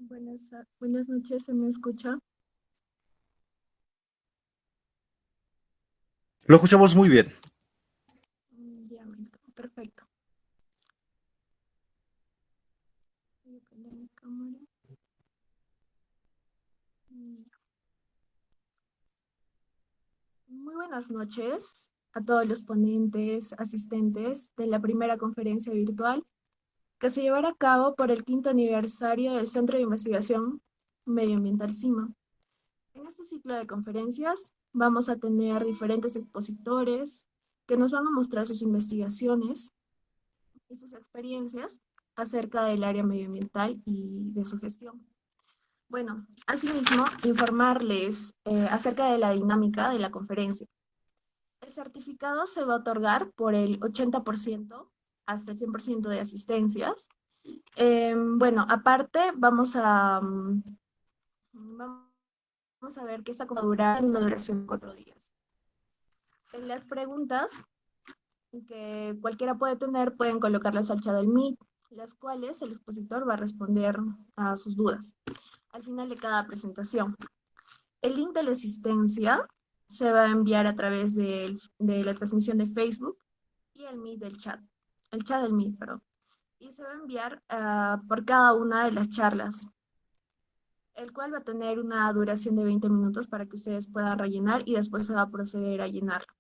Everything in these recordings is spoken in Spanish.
Buenas noches, ¿se me escucha? Lo escuchamos muy bien. Perfecto. Voy a prender mi cámara. Mm, Muy buenas noches a todos los ponentes, asistentes de la primera conferencia virtual que se llevará a cabo por el quinto aniversario del Centro de Investigación Medioambiental CIMA. En este ciclo de conferencias vamos a tener diferentes expositores que nos van a mostrar sus investigaciones y sus experiencias acerca del área medioambiental y de su gestión. Bueno, asimismo, informarles acerca de la dinámica de la conferencia. El certificado se va a otorgar por el 80% hasta el 100% de asistencias. Bueno, aparte, vamos a ver que esta va a durar una duración de 4 días. En las preguntas que cualquiera puede tener, pueden colocarlas al chat del Meet, las cuales el expositor va a responder a sus dudas al final de cada presentación. El link de la asistencia se va a enviar a través de la transmisión de Facebook y el chat del Meet, perdón. Y se va a enviar por cada una de las charlas, el cual va a tener una duración de 20 minutos para que ustedes puedan rellenar y después se va a proceder a llenarlo.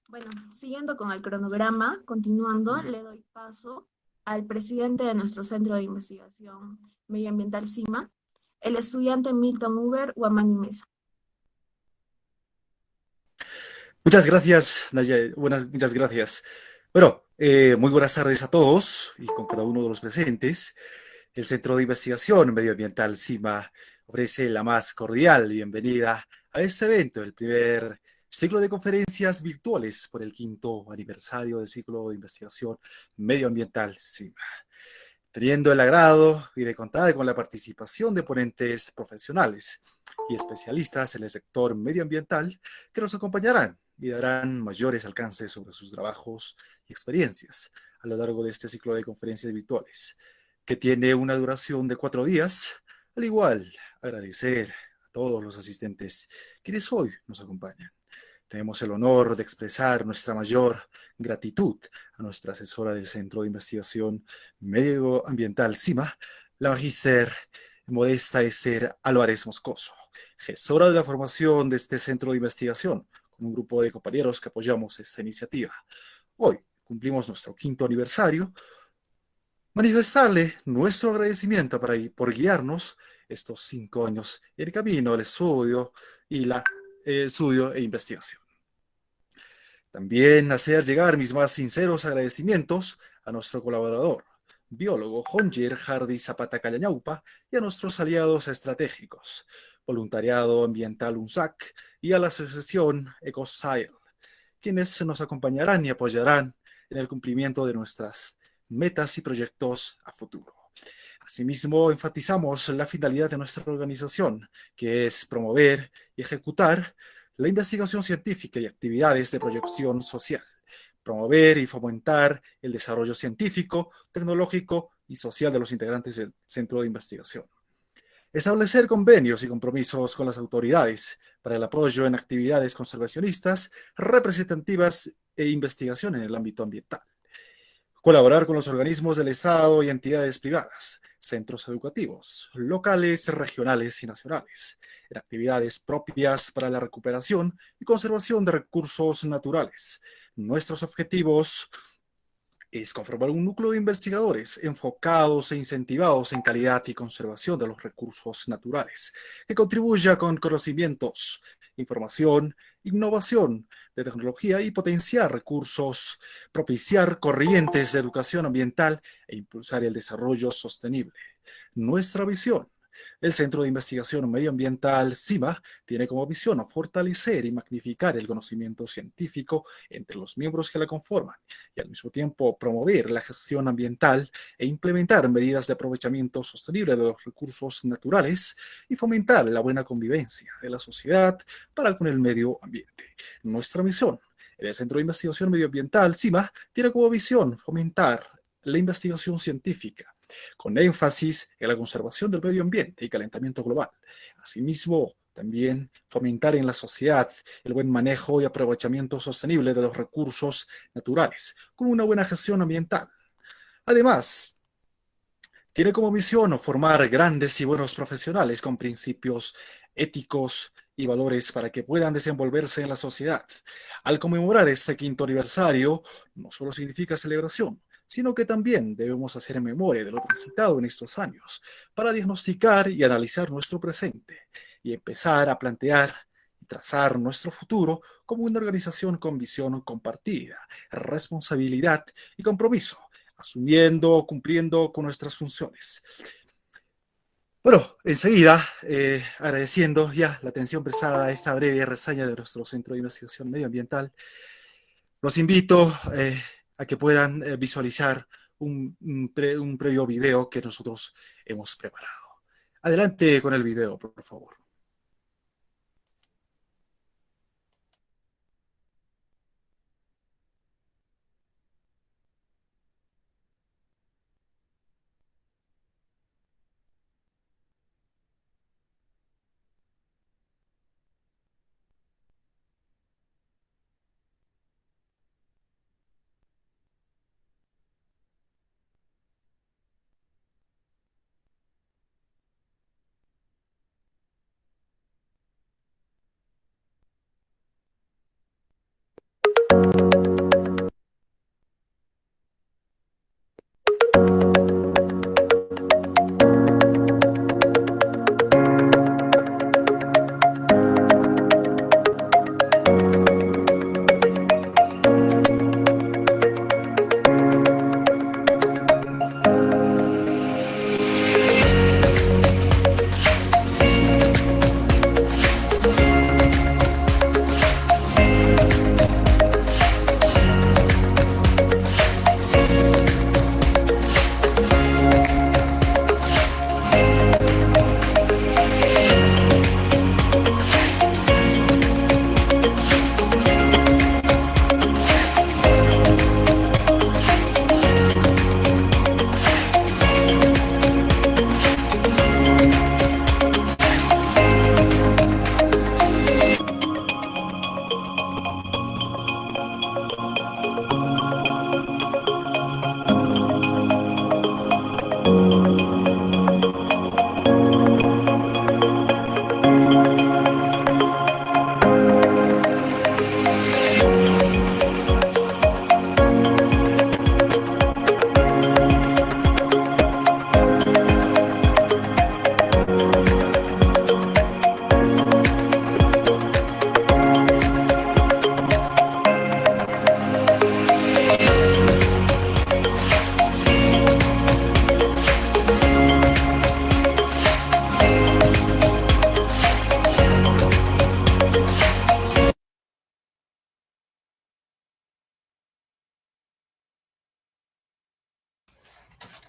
Bueno, siguiendo con el cronograma, continuando, le doy paso al presidente de nuestro Centro de Investigación Medioambiental CIMA, el estudiante Milton Uber Guamani Mesa. Muchas gracias, Naya. Muchas gracias. Bueno, muy buenas tardes a todos y con cada uno de los presentes. El Centro de Investigación Medioambiental CIMA ofrece la más cordial bienvenida a este evento, el primer ciclo de conferencias virtuales por el quinto aniversario del ciclo de investigación medioambiental CIMA, teniendo el agrado y de contar con la participación de ponentes profesionales y especialistas en el sector medioambiental que nos acompañarán y darán mayores alcances sobre sus trabajos y experiencias a lo largo de este ciclo de conferencias virtuales, que tiene una duración de 4 días. Al igual, agradecer a todos los asistentes quienes hoy nos acompañan. Tenemos el honor de expresar nuestra mayor gratitud a nuestra asesora del Centro de Investigación Medioambiental CIMA, la magíster Modesta Esther Álvarez Moscoso, gestora de la formación de este centro de investigación, con un grupo de compañeros que apoyamos esta iniciativa. Hoy cumplimos nuestro quinto aniversario. Manifestarle nuestro agradecimiento por guiarnos estos 5 años en el camino al estudio y la estudio e investigación. También hacer llegar mis más sinceros agradecimientos a nuestro colaborador, biólogo Jonjer Hardy Zapata Callañaupa, y a nuestros aliados estratégicos, Voluntariado Ambiental UNSAC y a la Asociación EcoSile, quienes nos acompañarán y apoyarán en el cumplimiento de nuestras metas y proyectos a futuro. Asimismo, enfatizamos la finalidad de nuestra organización, que es promover y ejecutar la investigación científica y actividades de proyección social, promover y fomentar el desarrollo científico, tecnológico y social de los integrantes del centro de investigación. Establecer convenios y compromisos con las autoridades para el apoyo en actividades conservacionistas, representativas e investigación en el ámbito ambiental. Colaborar con los organismos del Estado y entidades privadas, centros educativos, locales, regionales y nacionales, en actividades propias para la recuperación y conservación de recursos naturales. Nuestros objetivos es conformar un núcleo de investigadores enfocados e incentivados en calidad y conservación de los recursos naturales, que contribuya con conocimientos, información, innovación de tecnología y potenciar recursos, propiciar corrientes de educación ambiental e impulsar el desarrollo sostenible. Nuestra visión. El Centro de Investigación Medioambiental CIMA tiene como visión fortalecer y magnificar el conocimiento científico entre los miembros que la conforman y al mismo tiempo promover la gestión ambiental e implementar medidas de aprovechamiento sostenible de los recursos naturales y fomentar la buena convivencia de la sociedad para con el medio ambiente. Nuestra misión en el Centro de Investigación Medioambiental CIMA tiene como visión fomentar la investigación científica con énfasis en la conservación del medio ambiente y calentamiento global. Asimismo, también fomentar en la sociedad el buen manejo y aprovechamiento sostenible de los recursos naturales, con una buena gestión ambiental. Además, tiene como misión formar grandes y buenos profesionales con principios éticos y valores para que puedan desenvolverse en la sociedad. Al conmemorar este quinto aniversario, no solo significa celebración, sino que también debemos hacer memoria de lo transitado en estos años para diagnosticar y analizar nuestro presente y empezar a plantear y trazar nuestro futuro como una organización con visión compartida, responsabilidad y compromiso, asumiendo, cumpliendo con nuestras funciones. Bueno, enseguida, agradeciendo ya la atención prestada a esta breve reseña de nuestro Centro de Investigación Medioambiental, los invito a que puedan visualizar un previo video que nosotros hemos preparado. Adelante con el video, por favor.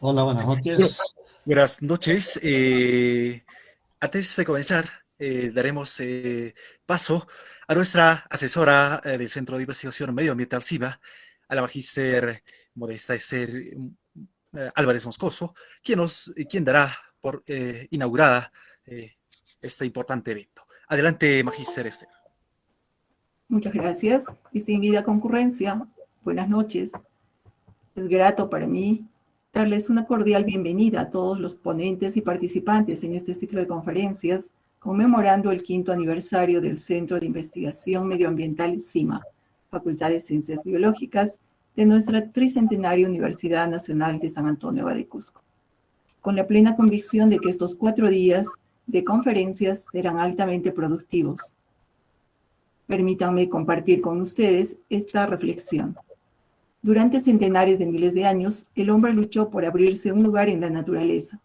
Hola, buenas Bueno, noches. buenas noches. Antes de comenzar, daremos paso a nuestra asesora del Centro de Investigación Medioambiental CIBA, a la magíster Modesta Esther Álvarez Moscoso, quien dará por inaugurada este importante evento. Adelante, magíster Esther. Muchas gracias, distinguida concurrencia. Buenas noches. Es grato para mí darles una cordial bienvenida a todos los ponentes y participantes en este ciclo de conferencias conmemorando el quinto aniversario del Centro de Investigación Medioambiental CIMA, Facultad de Ciencias Biológicas de nuestra tricentenaria Universidad Nacional de San Antonio Abad de Cusco, con la plena convicción de que estos 4 días de conferencias serán altamente productivos. Permítanme compartir con ustedes esta reflexión. Durante centenares de miles de años, el hombre luchó por abrirse un lugar en la naturaleza.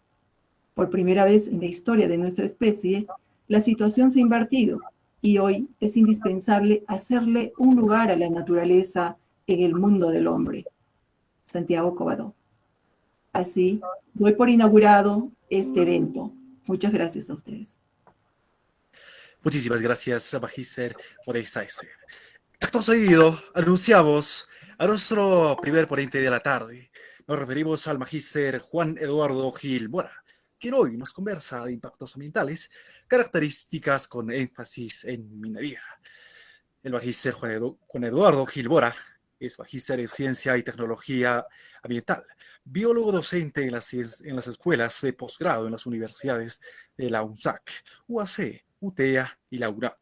Por primera vez en la historia de nuestra especie, la situación se ha invertido y hoy es indispensable hacerle un lugar a la naturaleza en el mundo del hombre. Santiago Covadonga. Así, doy por inaugurado este evento. Muchas gracias a ustedes. Muchísimas gracias, magíster Modesta Esther. Acto seguido, anunciamos a nuestro primer ponente de la tarde, Nos referimos al magíster Juan Eduardo Gil Mora, quien hoy nos conversa de impactos ambientales, características con énfasis en minería. El magíster Juan Eduardo Gil Mora es magíster en Ciencia y Tecnología Ambiental, biólogo docente en las escuelas de posgrado en las universidades de la UNSAC, UAC, UTEA y la UNAM.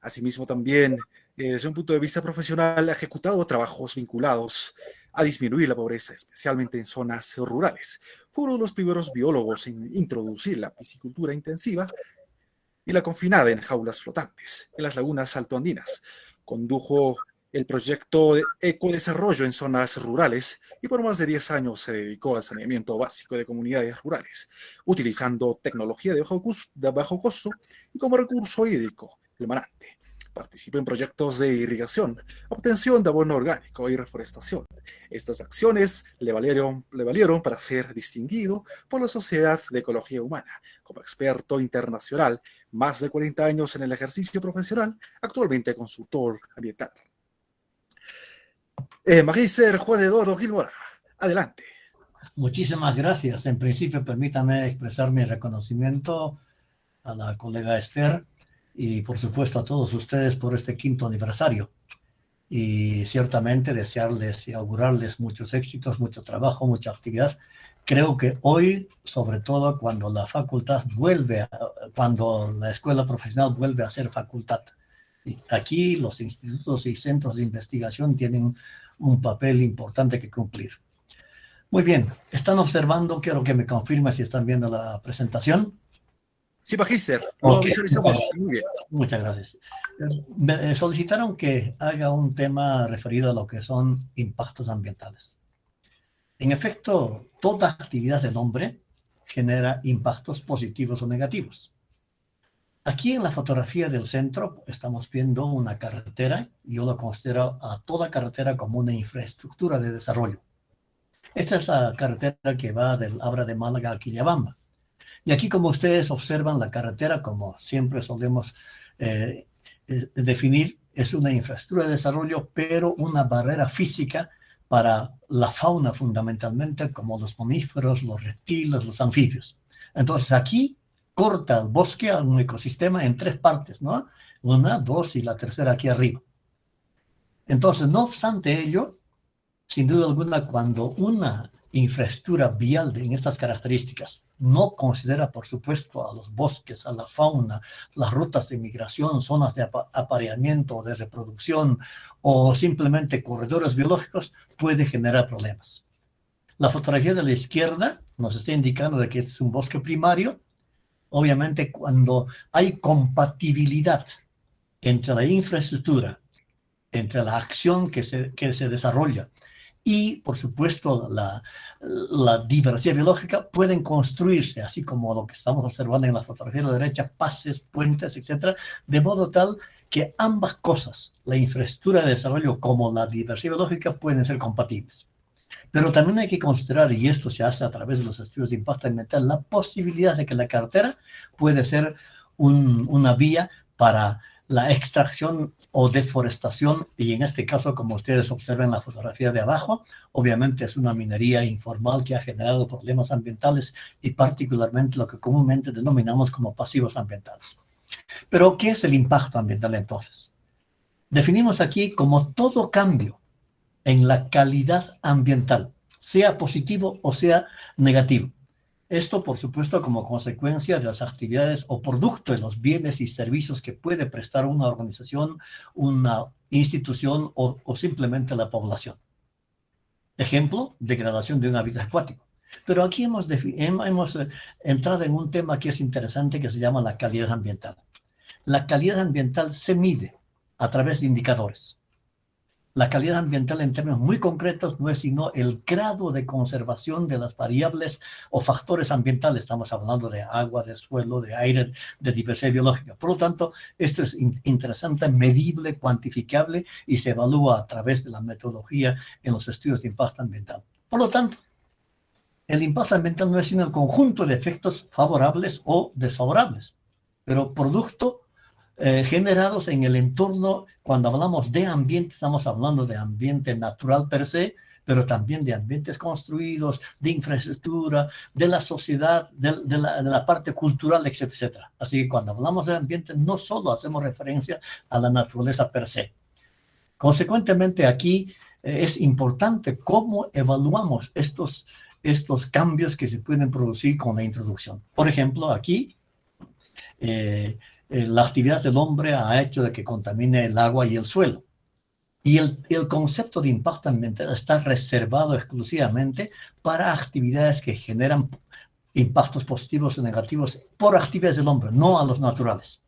Asimismo, también, desde un punto de vista profesional, ha ejecutado trabajos vinculados a disminuir la pobreza, especialmente en zonas rurales. Fue uno de los primeros biólogos en introducir la piscicultura intensiva y la confinada en jaulas flotantes en las lagunas altoandinas. Condujo el proyecto de ecodesarrollo en zonas rurales y por más de 10 años se dedicó al saneamiento básico de comunidades rurales, utilizando tecnología de bajo costo y como recurso hídrico el manante. Participó en proyectos de irrigación, obtención de abono orgánico y reforestación. Estas acciones le valieron para ser distinguido por la Sociedad de Ecología Humana como experto internacional, más de 40 años en el ejercicio profesional, actualmente consultor ambiental. Magíster Juan Eduardo Gil Mora, adelante. Muchísimas gracias. En principio, permítame expresar mi reconocimiento a la colega Esther y, por supuesto, a todos ustedes por este 5º aniversario. Y ciertamente desearles y augurarles muchos éxitos, mucho trabajo, mucha actividad. Creo que hoy, sobre todo cuando la facultad cuando la escuela profesional vuelve a ser facultad. Aquí los institutos y centros de investigación tienen un papel importante que cumplir. Muy bien, ¿están observando? Quiero que me confirmen si están viendo la presentación. Sí, magíster, lo visualizamos. Muy bien. Muchas gracias. Me solicitaron que haga un tema referido a lo que son impactos ambientales. En efecto, toda actividad del hombre genera impactos positivos o negativos. Aquí en la fotografía del centro estamos viendo una carretera. Yo lo considero a toda carretera como una infraestructura de desarrollo. Esta es la carretera que va del Abra de Málaga a Quillabamba. Y aquí, como ustedes observan, la carretera, como siempre solemos definir, es una infraestructura de desarrollo, pero una barrera física para la fauna fundamentalmente, como los mamíferos, los reptiles, los anfibios. Entonces aquí corta el bosque a un ecosistema en 3 partes, ¿no? 1, 2 y la tercera aquí arriba. Entonces, no obstante ello, sin duda alguna, cuando una infraestructura vial en estas características no considera, por supuesto, a los bosques, a la fauna, las rutas de migración, zonas de apareamiento o de reproducción o simplemente corredores biológicos, puede generar problemas. La fotografía de la izquierda nos está indicando de que es un bosque primario. Obviamente, cuando hay compatibilidad entre la infraestructura, entre la acción que se desarrolla y, por supuesto, la diversidad biológica, pueden construirse, así como lo que estamos observando en la fotografía de la derecha, pases, puentes, etcétera, de modo tal que ambas cosas, la infraestructura de desarrollo como la diversidad biológica, pueden ser compatibles. Pero también hay que considerar, y esto se hace a través de los estudios de impacto ambiental, la posibilidad de que la carretera puede ser una vía para la extracción o deforestación, y en este caso, como ustedes observan en la fotografía de abajo, obviamente es una minería informal que ha generado problemas ambientales y particularmente lo que comúnmente denominamos como pasivos ambientales. Pero, ¿qué es el impacto ambiental entonces? Definimos aquí como todo cambio en la calidad ambiental, sea positivo o sea negativo. Esto, por supuesto, como consecuencia de las actividades o producto de los bienes y servicios que puede prestar una organización, una institución o simplemente la población. Ejemplo, degradación de un hábitat acuático. Pero aquí hemos entrado en un tema que es interesante, que se llama la calidad ambiental. La calidad ambiental se mide a través de indicadores. La calidad ambiental en términos muy concretos no es sino el grado de conservación de las variables o factores ambientales. Estamos hablando de agua, de suelo, de aire, de diversidad biológica. Por lo tanto, esto es interesante, medible, cuantificable y se evalúa a través de la metodología en los estudios de impacto ambiental. Por lo tanto, el impacto ambiental no es sino el conjunto de efectos favorables o desfavorables, pero producto generados en el entorno. Cuando hablamos de ambiente, estamos hablando de ambiente natural per se, pero también de ambientes construidos, de infraestructura, de la sociedad, de la parte cultural, etcétera. Así que cuando hablamos de ambiente, no solo hacemos referencia a la naturaleza per se. Consecuentemente, aquí es importante cómo evaluamos estos cambios que se pueden producir con la introducción. Por ejemplo, aquí, la actividad del hombre ha hecho de que contamine el agua y el suelo. Y el concepto de impacto ambiental está reservado exclusivamente para actividades que generan impactos positivos o negativos por actividades del hombre, no a los naturales.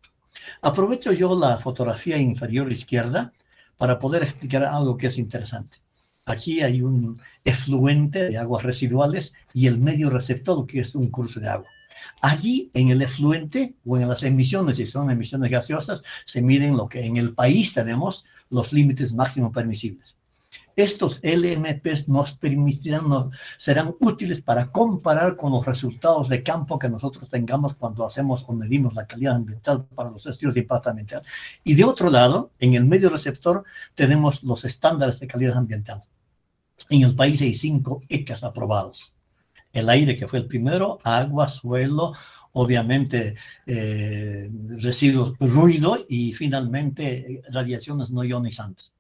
Aprovecho yo la fotografía inferior izquierda para poder explicar algo que es interesante. Aquí hay un efluente de aguas residuales y el medio receptor, que es un curso de agua. Allí, en el efluente o en las emisiones, si son emisiones gaseosas, se miden lo que en el país tenemos los límites máximos permisibles. Estos LMPs nos permitirán, serán útiles para comparar con los resultados de campo que nosotros tengamos cuando hacemos o medimos la calidad ambiental para los estudios de impacto ambiental. Y de otro lado, en el medio receptor, tenemos los estándares de calidad ambiental. En el país hay 5 ECAs aprobados. El aire, que fue el primero, agua, suelo, obviamente residuos, ruido y finalmente radiaciones no ionizantes.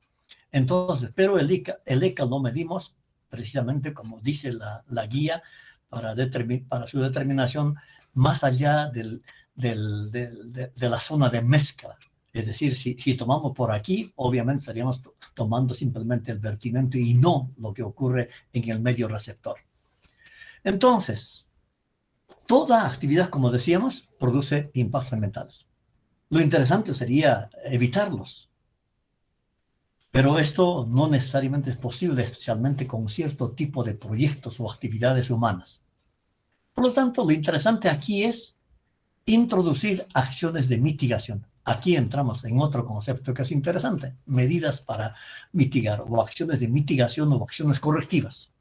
Entonces, pero el ECA lo medimos precisamente como dice la guía para su determinación más allá de la zona de mezcla. Es decir, si tomamos por aquí, obviamente estaríamos tomando simplemente el vertimiento y no lo que ocurre en el medio receptor. Entonces, toda actividad, como decíamos, produce impactos ambientales. Lo interesante sería evitarlos. Pero esto no necesariamente es posible, especialmente con cierto tipo de proyectos o actividades humanas. Por lo tanto, lo interesante aquí es introducir acciones de mitigación. Aquí entramos en otro concepto que es interesante, medidas para mitigar o acciones de mitigación o acciones correctivas,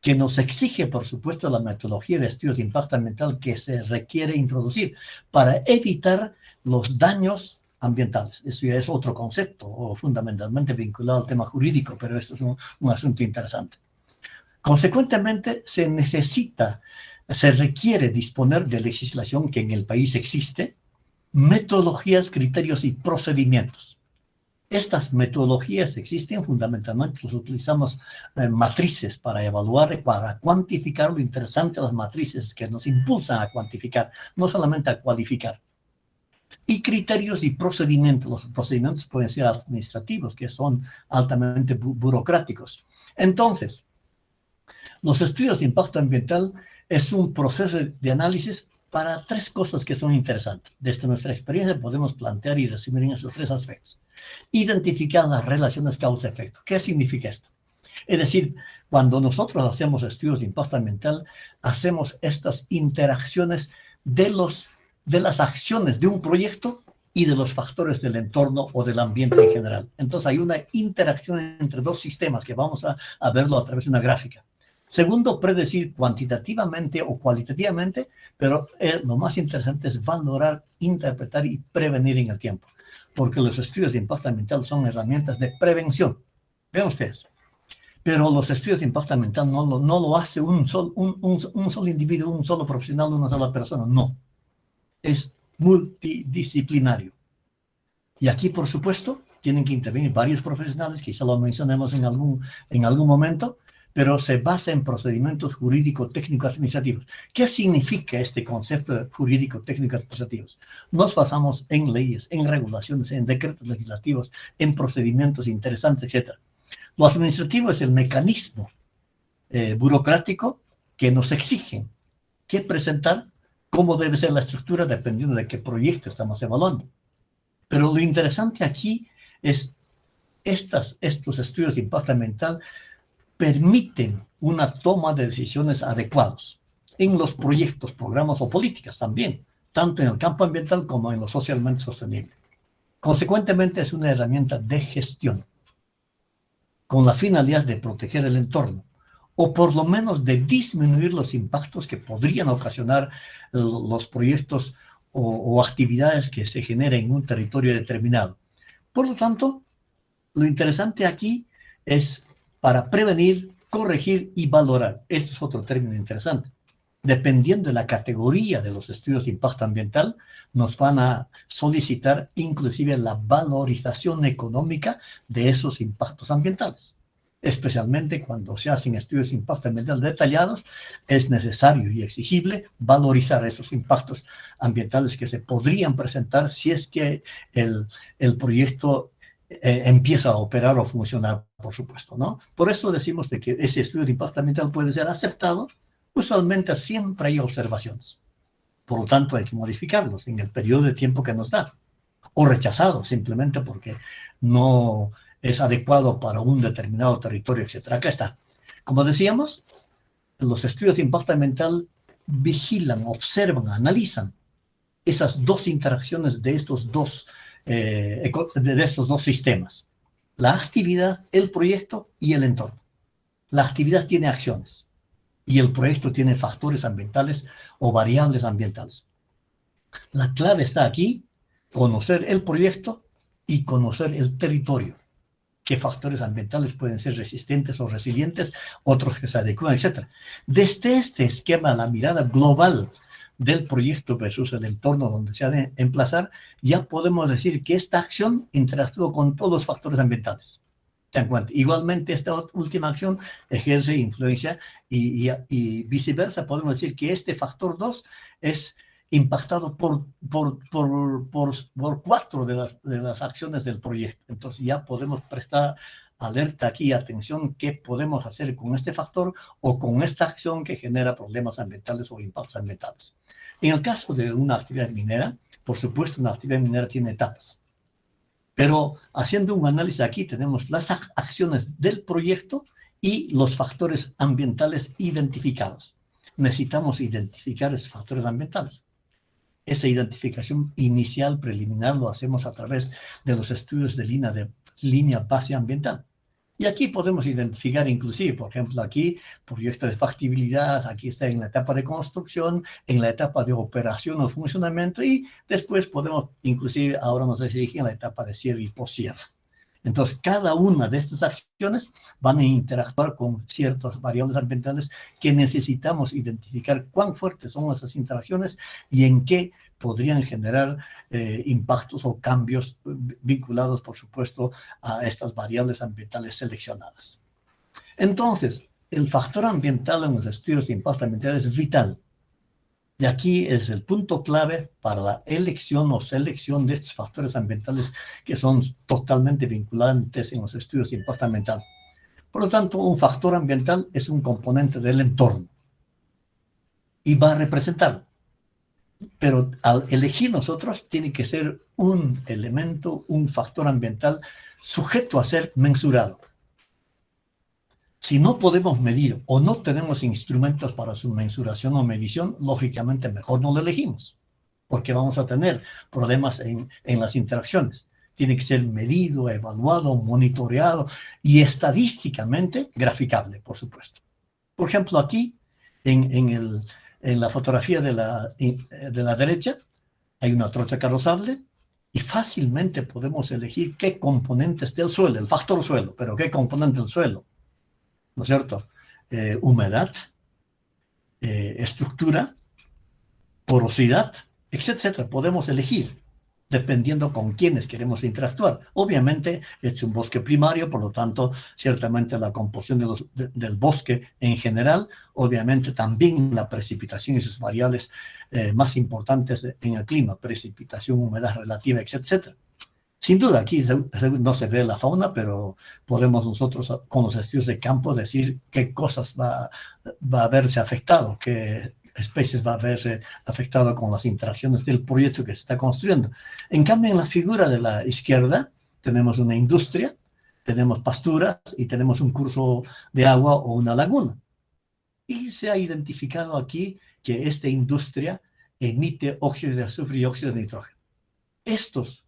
que nos exige, por supuesto, la metodología de estudios de impacto ambiental que se requiere introducir para evitar los daños ambientales. Eso ya es otro concepto, o fundamentalmente vinculado al tema jurídico, pero esto es un asunto interesante. Consecuentemente, se requiere disponer de legislación que en el país existe, metodologías, criterios y procedimientos. Estas metodologías existen, fundamentalmente los utilizamos matrices para evaluar y para cuantificar. Lo interesante de las matrices que nos impulsan a cuantificar, no solamente a cualificar. Y criterios y procedimientos. Los procedimientos pueden ser administrativos, que son altamente burocráticos. Entonces, los estudios de impacto ambiental es un proceso de análisis para 3 cosas que son interesantes. Desde nuestra experiencia podemos plantear y resumir en esos 3 aspectos. Identificar las relaciones causa-efecto. ¿Qué significa esto? Es decir, cuando nosotros hacemos estudios de impacto ambiental, hacemos estas interacciones de las acciones de un proyecto y de los factores del entorno o del ambiente en general. Entonces hay una interacción entre 2 sistemas que vamos a verlo a través de una gráfica. Segundo, predecir cuantitativamente o cualitativamente, pero lo más interesante es valorar, interpretar y prevenir en el tiempo, porque los estudios de impacto ambiental son herramientas de prevención. Vean ustedes. Pero los estudios de impacto ambiental no lo hace un solo individuo, un solo profesional, una sola persona, no. Es multidisciplinario. Y aquí, por supuesto, tienen que intervenir varios profesionales, quizá lo mencionemos en algún momento, pero se basa en procedimientos jurídico-técnico-administrativos. ¿Qué significa este concepto de jurídico-técnico-administrativos? Nos basamos en leyes, en regulaciones, en decretos legislativos, en procedimientos interesantes, etc. Lo administrativo es el mecanismo burocrático que nos exige qué presentar, cómo debe ser la estructura, dependiendo de qué proyecto estamos evaluando. Pero lo interesante aquí es estos estudios de impacto ambiental permiten una toma de decisiones adecuadas en los proyectos, programas o políticas también, tanto en el campo ambiental como en lo socialmente sostenible. Consecuentemente, es una herramienta de gestión con la finalidad de proteger el entorno o por lo menos de disminuir los impactos que podrían ocasionar los proyectos o actividades que se generen en un territorio determinado. Por lo tanto, lo interesante aquí es para prevenir, corregir y valorar. Este es otro término interesante. Dependiendo de la categoría de los estudios de impacto ambiental, nos van a solicitar inclusive la valorización económica de esos impactos ambientales. Especialmente cuando se hacen estudios de impacto ambiental detallados, es necesario y exigible valorizar esos impactos ambientales que se podrían presentar si es que el proyecto empieza a operar o funcionar, por supuesto, ¿no? Por eso decimos de que ese estudio de impacto ambiental puede ser aceptado. Usualmente siempre hay observaciones. Por lo tanto, hay que modificarlos en el periodo de tiempo que nos da. O rechazados simplemente porque no es adecuado para un determinado territorio, etc. Acá está. Como decíamos, los estudios de impacto ambiental vigilan, observan, analizan esas dos interacciones de estos dos sistemas. La actividad, el proyecto y el entorno. La actividad tiene acciones y el proyecto tiene factores ambientales o variables ambientales. La clave está aquí, conocer el proyecto y conocer el territorio. Qué factores ambientales pueden ser resistentes o resilientes, otros que se adecuan, etc. Desde este esquema, la mirada global del proyecto versus el entorno donde se ha de emplazar, ya podemos decir que esta acción interactúa con todos los factores ambientales. ¿Se dan cuenta? Igualmente, esta última acción ejerce influencia y viceversa. Podemos decir que este factor 2 es impactado por 4 de las acciones del proyecto. Entonces ya podemos prestar alerta aquí, atención, qué podemos hacer con este factor o con esta acción que genera problemas ambientales o impactos ambientales. En el caso de una actividad minera, por supuesto, una actividad minera tiene etapas. Pero haciendo un análisis aquí tenemos las acciones del proyecto y los factores ambientales identificados. Necesitamos identificar esos factores ambientales. Esa identificación inicial, preliminar, lo hacemos a través de los estudios de línea base ambiental. Y aquí podemos identificar inclusive, por ejemplo, aquí proyectos de factibilidad, aquí está en la etapa de construcción, en la etapa de operación o funcionamiento, y después podemos inclusive, ahora nos dirigimos en la etapa de cierre y poscierre. Entonces, cada una de estas acciones van a interactuar con ciertas variables ambientales que necesitamos identificar cuán fuertes son esas interacciones y en qué podrían generar impactos o cambios vinculados, por supuesto, a estas variables ambientales seleccionadas. Entonces, el factor ambiental en los estudios de impacto ambiental es vital. Y aquí es el punto clave para la elección o selección de estos factores ambientales que son totalmente vinculantes en los estudios de impacto ambiental. Por lo tanto, un factor ambiental es un componente del entorno y va a representarlo. Pero al elegir nosotros tiene que ser un elemento, un factor ambiental sujeto a ser mensurado. Si no podemos medir o no tenemos instrumentos para su mensuración o medición, lógicamente mejor no lo elegimos, porque vamos a tener problemas en las interacciones. Tiene que ser medido, evaluado, monitoreado y estadísticamente graficable, por supuesto. Por ejemplo, aquí, en la fotografía de la derecha, hay una trocha carrozable y fácilmente podemos elegir qué componentes del suelo, el factor suelo, pero qué componente del suelo, ¿no es cierto? Humedad, estructura, porosidad, etcétera. Podemos elegir dependiendo con quiénes queremos interactuar. Obviamente es un bosque primario, por lo tanto, ciertamente la composición del bosque en general, obviamente también la precipitación y sus variables más importantes en el clima, precipitación, humedad relativa, etcétera. Sin duda, aquí no se ve la fauna, pero podemos nosotros con los estudios de campo decir qué cosas va a verse afectado, qué especies va a verse afectado con las interacciones del proyecto que se está construyendo. En cambio, en la figura de la izquierda tenemos una industria, tenemos pasturas y tenemos un curso de agua o una laguna. Y se ha identificado aquí que esta industria emite óxido de azufre y óxido de nitrógeno. Estos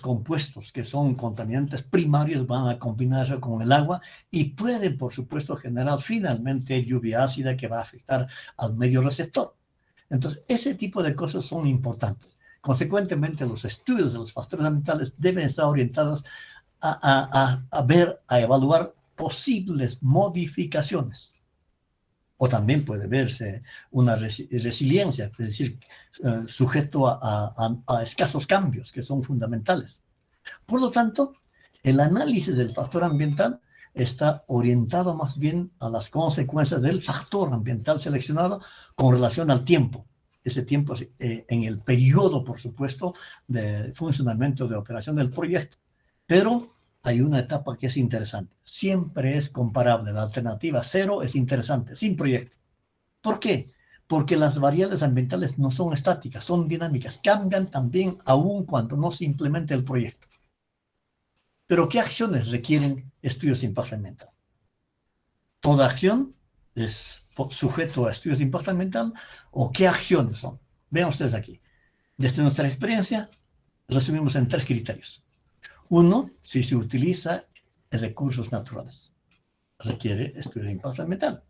compuestos que son contaminantes primarios van a combinarse con el agua y pueden, por supuesto, generar finalmente lluvia ácida que va a afectar al medio receptor. Entonces, ese tipo de cosas son importantes. Consecuentemente, los estudios de los factores ambientales deben estar orientados a evaluar posibles modificaciones. O también puede verse una resiliencia, es decir, sujeto a escasos cambios que son fundamentales. Por lo tanto, el análisis del factor ambiental está orientado más bien a las consecuencias del factor ambiental seleccionado con relación al tiempo. Ese tiempo en el periodo, por supuesto, de funcionamiento de operación del proyecto. Pero hay una etapa que es interesante. Siempre es comparable. La alternativa 0 es interesante, sin proyecto. ¿Por qué? Porque las variables ambientales no son estáticas, son dinámicas. Cambian también aún cuando no se implemente el proyecto. Pero ¿qué acciones requieren estudios de impacto ambiental? Toda acción es sujeto a estudios de impacto ambiental, o qué acciones son. Vean ustedes aquí. Desde nuestra experiencia, resumimos en 3 criterios. 1, si se utiliza recursos naturales. Requiere estudio de impacto ambiental.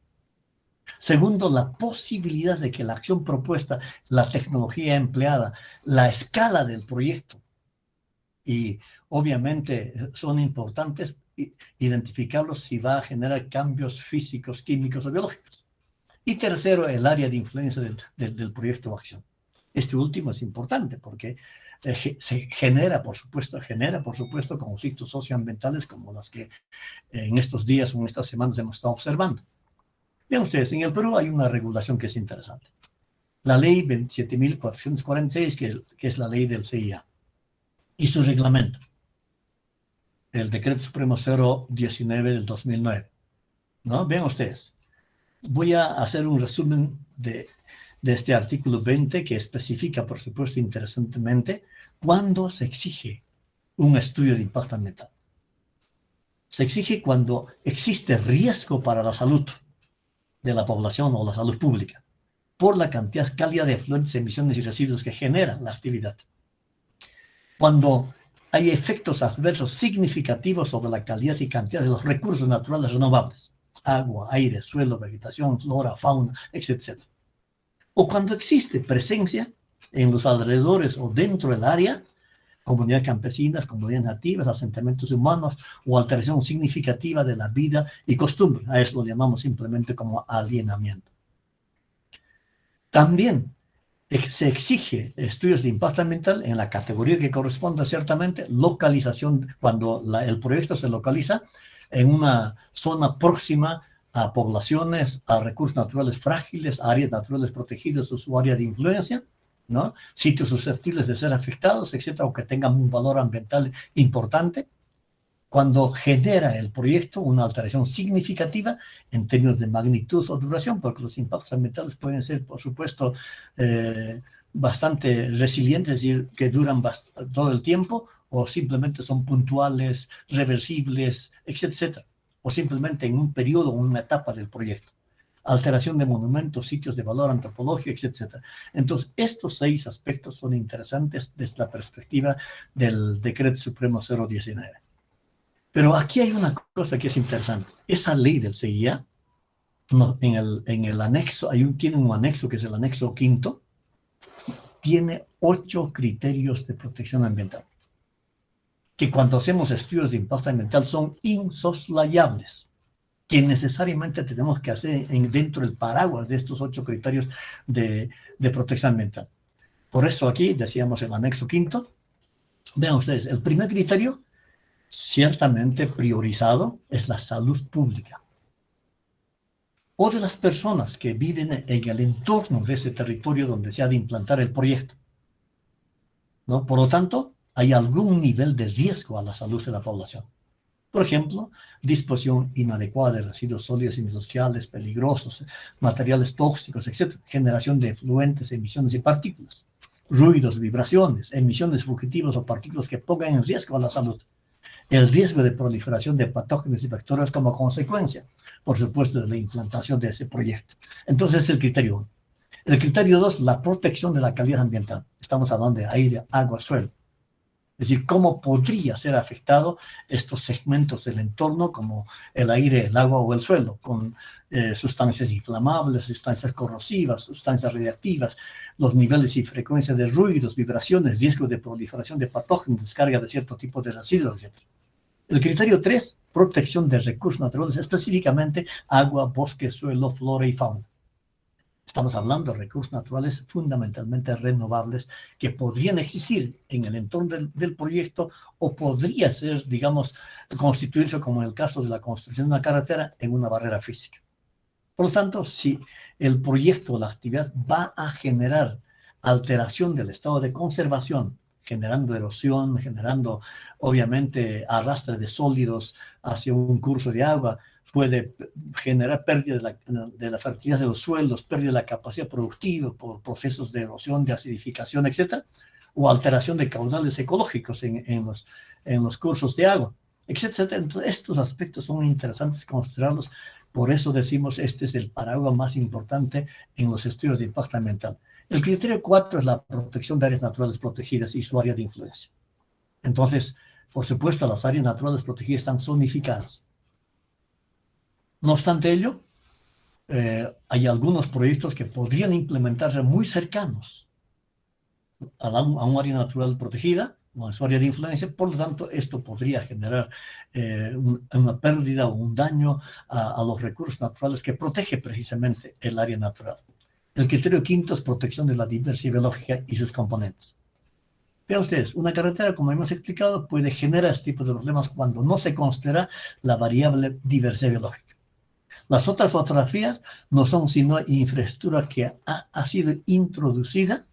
Segundo, la posibilidad de que la acción propuesta, la tecnología empleada, la escala del proyecto, y obviamente son importantes identificarlos si va a generar cambios físicos, químicos o biológicos. Y tercero, el área de influencia del proyecto o acción. Este último es importante porque se genera, por supuesto, conflictos socioambientales como los que en estos días o en estas semanas hemos estado observando. Vean ustedes, en el Perú hay una regulación que es interesante. La ley 27.446, que es la ley del CIA, y su reglamento, el Decreto Supremo 019 del 2009. ¿No? Vean ustedes. Voy a hacer un resumen de este artículo 20 que especifica, por supuesto, interesantemente, cuándo se exige un estudio de impacto ambiental. Se exige cuando existe riesgo para la salud de la población o la salud pública por la calidad de efluentes, emisiones y residuos que genera la actividad. Cuando hay efectos adversos significativos sobre la calidad y cantidad de los recursos naturales renovables, agua, aire, suelo, vegetación, flora, fauna, etc. O cuando existe presencia en los alrededores o dentro del área, comunidades campesinas, comunidades nativas, asentamientos humanos o alteración significativa de la vida y costumbre. A eso lo llamamos simplemente como alienamiento. También se exige estudios de impacto ambiental en la categoría que corresponde ciertamente, localización, cuando el proyecto se localiza en una zona próxima a poblaciones, a recursos naturales frágiles, áreas naturales protegidas o su área de influencia, ¿no? Sitios susceptibles de ser afectados, etcétera, o que tengan un valor ambiental importante, cuando genera el proyecto una alteración significativa en términos de magnitud o duración, porque los impactos ambientales pueden ser, por supuesto, bastante resilientes, es decir, que duran todo el tiempo, o simplemente son puntuales, reversibles, etcétera, o simplemente en un periodo o una etapa del proyecto. Alteración de monumentos, sitios de valor antropológico, etcétera. Entonces, estos 6 aspectos son interesantes desde la perspectiva del Decreto Supremo 019. Pero aquí hay una cosa que es interesante. Esa ley del CIA, en el anexo, tiene un anexo que es el anexo 5, tiene 8 criterios de protección ambiental, que cuando hacemos estudios de impacto ambiental son insoslayables, que necesariamente tenemos que hacer dentro del paraguas de estos 8 criterios de protección ambiental. Por eso aquí decíamos el anexo 5. Vean ustedes, el primer criterio, ciertamente priorizado, es la salud pública o de las personas que viven en el entorno de ese territorio donde se ha de implantar el proyecto, ¿no? Por lo tanto, hay algún nivel de riesgo a la salud de la población. Por ejemplo, disposición inadecuada de residuos sólidos industriales peligrosos, materiales tóxicos, etc. Generación de efluentes, emisiones y partículas. Ruidos, vibraciones, emisiones fugitivas o partículas que pongan en riesgo a la salud. El riesgo de proliferación de patógenos y bacterias como consecuencia, por supuesto, de la implantación de ese proyecto. Entonces, es el criterio 1. El criterio 2, la protección de la calidad ambiental. Estamos hablando de aire, agua, suelo. Es decir, cómo podría ser afectado estos segmentos del entorno, como el aire, el agua o el suelo, con sustancias inflamables, sustancias corrosivas, sustancias radiactivas, los niveles y frecuencia de ruidos, vibraciones, riesgo de proliferación de patógenos, descarga de cierto tipo de residuos, etc. El criterio 3, protección de recursos naturales, específicamente agua, bosque, suelo, flora y fauna. Estamos hablando de recursos naturales fundamentalmente renovables que podrían existir en el entorno del proyecto o podría ser, digamos, constituirse, como en el caso de la construcción de una carretera, en una barrera física. Por lo tanto, si el proyecto o la actividad va a generar alteración del estado de conservación, generando erosión, generando, obviamente, arrastre de sólidos hacia un curso de agua, puede generar pérdida de la fertilidad de los suelos, pérdida de la capacidad productiva por procesos de erosión, de acidificación, etcétera, o alteración de caudales ecológicos en los cursos de agua, etcétera. Entonces, estos aspectos son interesantes considerarlos. Por eso decimos, este es el paraguas más importante en los estudios de impacto ambiental. El criterio 4 es la protección de áreas naturales protegidas y su área de influencia. Entonces, por supuesto, las áreas naturales protegidas están zonificadas. No obstante ello, hay algunos proyectos que podrían implementarse muy cercanos a un área natural protegida o a su área de influencia. Por lo tanto, esto podría generar una pérdida o un daño a los recursos naturales que protege precisamente el área natural. El criterio 5 es protección de la diversidad biológica y sus componentes. Vean ustedes, una carretera, como hemos explicado, puede generar este tipo de problemas cuando no se considera la variable diversidad biológica. Las otras fotografías no son sino infraestructura que ha sido introducida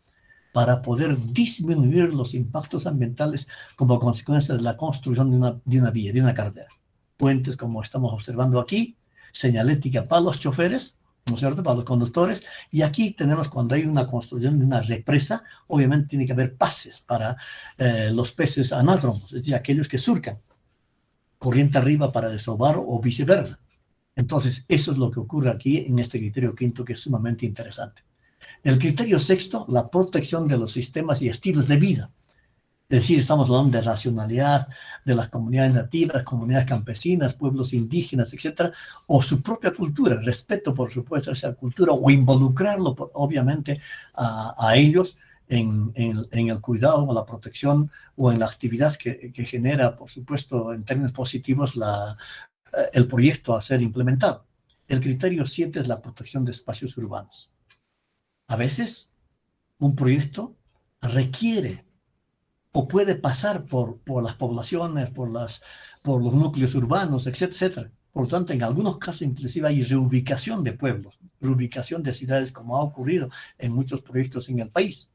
para poder disminuir los impactos ambientales como consecuencia de la construcción de una vía, de una carretera. Puentes, como estamos observando aquí, señalética para los choferes, ¿no es cierto?, para los conductores, y aquí tenemos cuando hay una construcción de una represa, obviamente tiene que haber pases para los peces anádromos, es decir, aquellos que surcan corriente arriba para desovar o viceversa. Entonces, eso es lo que ocurre aquí en este criterio 5, que es sumamente interesante. El criterio 6, la protección de los sistemas y estilos de vida. Es decir, estamos hablando de racionalidad de las comunidades nativas, comunidades campesinas, pueblos indígenas, etcétera, o su propia cultura, respeto, por supuesto, a esa cultura, o involucrarlo, obviamente, a ellos en el cuidado o la protección o en la actividad que genera, por supuesto, en términos positivos, el proyecto a ser implementado. El criterio 7 es la protección de espacios urbanos. A veces, un proyecto requiere o puede pasar por las poblaciones, por los núcleos urbanos, etcétera. Por lo tanto, en algunos casos inclusive hay reubicación de pueblos, reubicación de ciudades, como ha ocurrido en muchos proyectos en el país.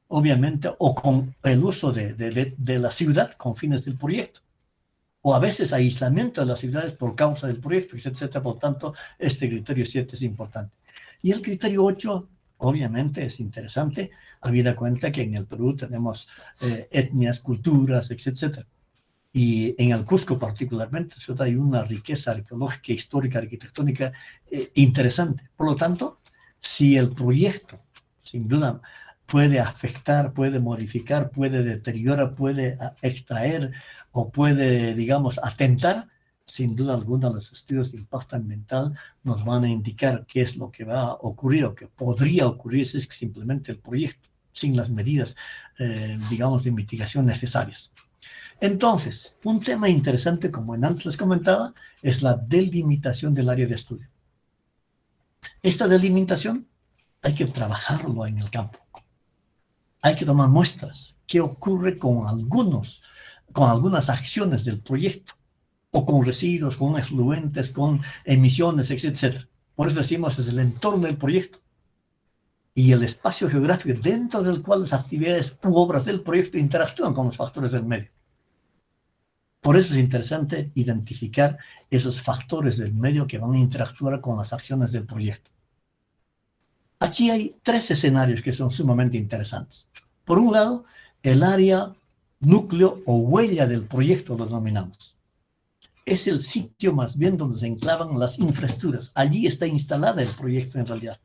Obviamente, o con el uso de la ciudad con fines del proyecto. O a veces aislamiento de las ciudades por causa del proyecto, etcétera. Por tanto, este criterio 7 es importante. Y el criterio 8, obviamente, es interesante, habida cuenta que en el Perú tenemos etnias, culturas, etcétera. Y en el Cusco particularmente, hay una riqueza arqueológica, histórica, arquitectónica interesante. Por lo tanto, si el proyecto, sin duda, puede afectar, puede modificar, puede deteriorar, puede extraer o puede, digamos, atentar, sin duda alguna los estudios de impacto ambiental nos van a indicar qué es lo que va a ocurrir o que podría ocurrir si es que simplemente el proyecto, sin las medidas, digamos, de mitigación necesarias. Entonces, un tema interesante, como antes les comentaba, es la delimitación del área de estudio. Esta delimitación hay que trabajarlo en el campo. Hay que tomar muestras. ¿Qué ocurre con algunas acciones del proyecto? O con residuos, con efluentes, con emisiones, etcétera. Por eso decimos, es el entorno del proyecto y el espacio geográfico dentro del cual las actividades u obras del proyecto interactúan con los factores del medio. Por eso es interesante identificar esos factores del medio que van a interactuar con las acciones del proyecto. Aquí hay 3 escenarios que son sumamente interesantes. Por un lado, el área núcleo o huella del proyecto lo denominamos. Es el sitio más bien donde se enclavan las infraestructuras. Allí está instalada el proyecto en realidad,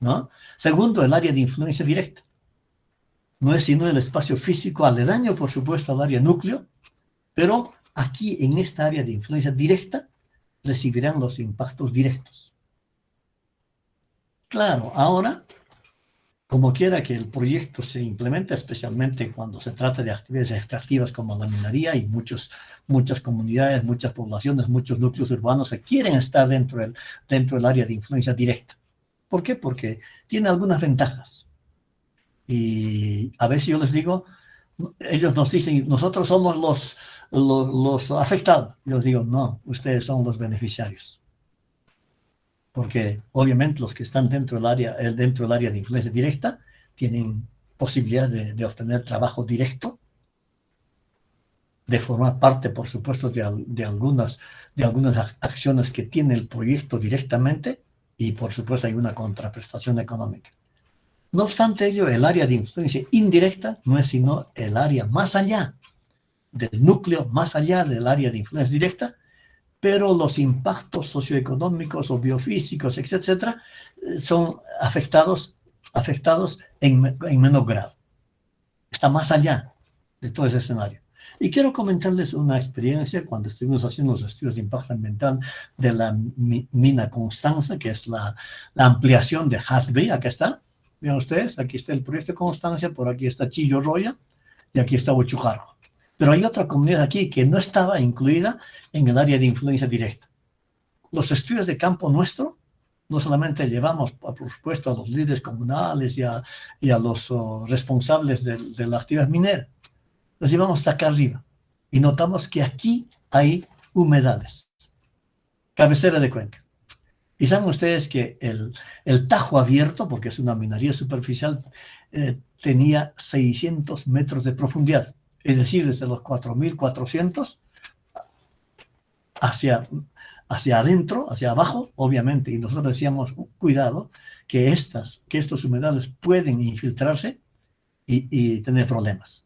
¿no? Segundo, el área de influencia directa. No es sino el espacio físico aledaño, por supuesto, al área núcleo, pero aquí en esta área de influencia directa recibirán los impactos directos. Claro, ahora como quiera que el proyecto se implemente, especialmente cuando se trata de actividades extractivas como la minería y muchas comunidades, muchas poblaciones, muchos núcleos urbanos que quieren estar dentro del área de influencia directa. ¿Por qué? Porque tiene algunas ventajas. Y a veces yo les digo, ellos nos dicen, nosotros somos los afectados. Yo les digo, no, ustedes son los beneficiarios. Porque obviamente los que están dentro del área de influencia directa tienen posibilidad de obtener trabajo directo, de formar parte, por supuesto, de algunas acciones que tiene el proyecto directamente, y por supuesto hay una contraprestación económica. No obstante ello, el área de influencia indirecta no es sino el área más allá del núcleo, más allá del área de influencia directa, pero los impactos socioeconómicos o biofísicos, etcétera, son afectados en menor grado. Está más allá de todo ese escenario. Y quiero comentarles una experiencia cuando estuvimos haciendo los estudios de impacto ambiental de la mina Constanza, que es la ampliación de Hart Bay. Acá está, vean ustedes, aquí está el proyecto Constancia, por aquí está Chillo-Roya y aquí está Huechucarro. Pero hay otra comunidad aquí que no estaba incluida en el área de influencia directa. Los estudios de campo nuestro, no solamente llevamos, por supuesto, a los líderes comunales y a los responsables de la actividad minera, los llevamos hasta acá arriba y notamos que aquí hay humedales, cabecera de cuenca. Y saben ustedes que el tajo abierto, porque es una minería superficial, tenía 600 metros de profundidad. Es decir, desde los 4.400 hacia adentro, hacia abajo, obviamente. Y nosotros decíamos, cuidado, que estos humedales pueden infiltrarse y tener problemas.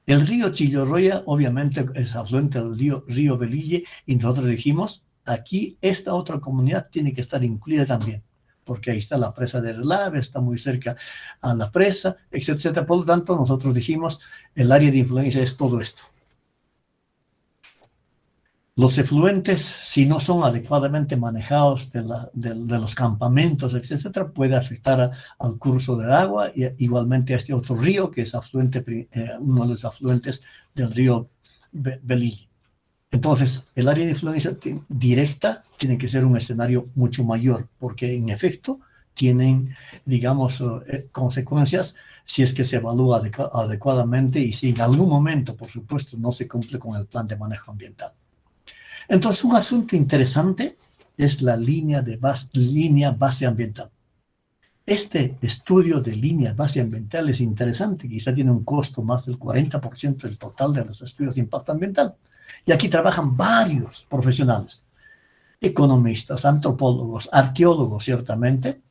El río Chillo-Roya, obviamente, es afluente del río Velille, y nosotros dijimos, aquí esta otra comunidad tiene que estar incluida también, porque ahí está la presa de Relave, está muy cerca a la presa, etcétera. Por lo tanto, nosotros dijimos, el área de influencia es todo esto. Los efluentes, si no son adecuadamente manejados de los campamentos, etcétera, puede afectar al curso del agua, y igualmente a este otro río, que es uno de los afluentes del río Velille. Entonces, el área de influencia directa tiene que ser un escenario mucho mayor, porque en efecto tienen, digamos, consecuencias si es que se evalúa adecuadamente y si en algún momento, por supuesto, no se cumple con el plan de manejo ambiental. Entonces, un asunto interesante es la línea base ambiental. Este estudio de línea base ambiental es interesante, quizá tiene un costo más del 40% del total de los estudios de impacto ambiental. Y aquí trabajan varios profesionales, economistas, antropólogos, arqueólogos, ciertamente.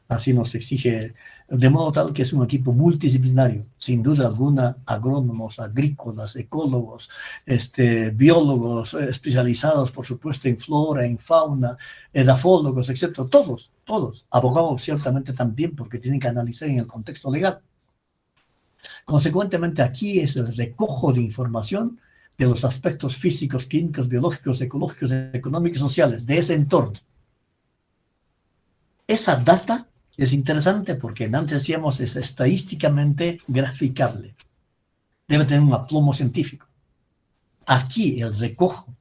Así nos exige, de modo tal que es un equipo multidisciplinario, sin duda alguna, agrónomos, agrícolas, ecólogos, biólogos especializados, por supuesto, en flora, en fauna, edafólogos, etc. Todos, abogados ciertamente también, porque tienen que analizar en el contexto legal. Consecuentemente, aquí es el recojo de información de los aspectos físicos, químicos, biológicos, ecológicos, económicos y sociales de ese entorno. Esa data es interesante porque antes decíamos es estadísticamente graficable. Debe tener un aplomo científico. Aquí el recojo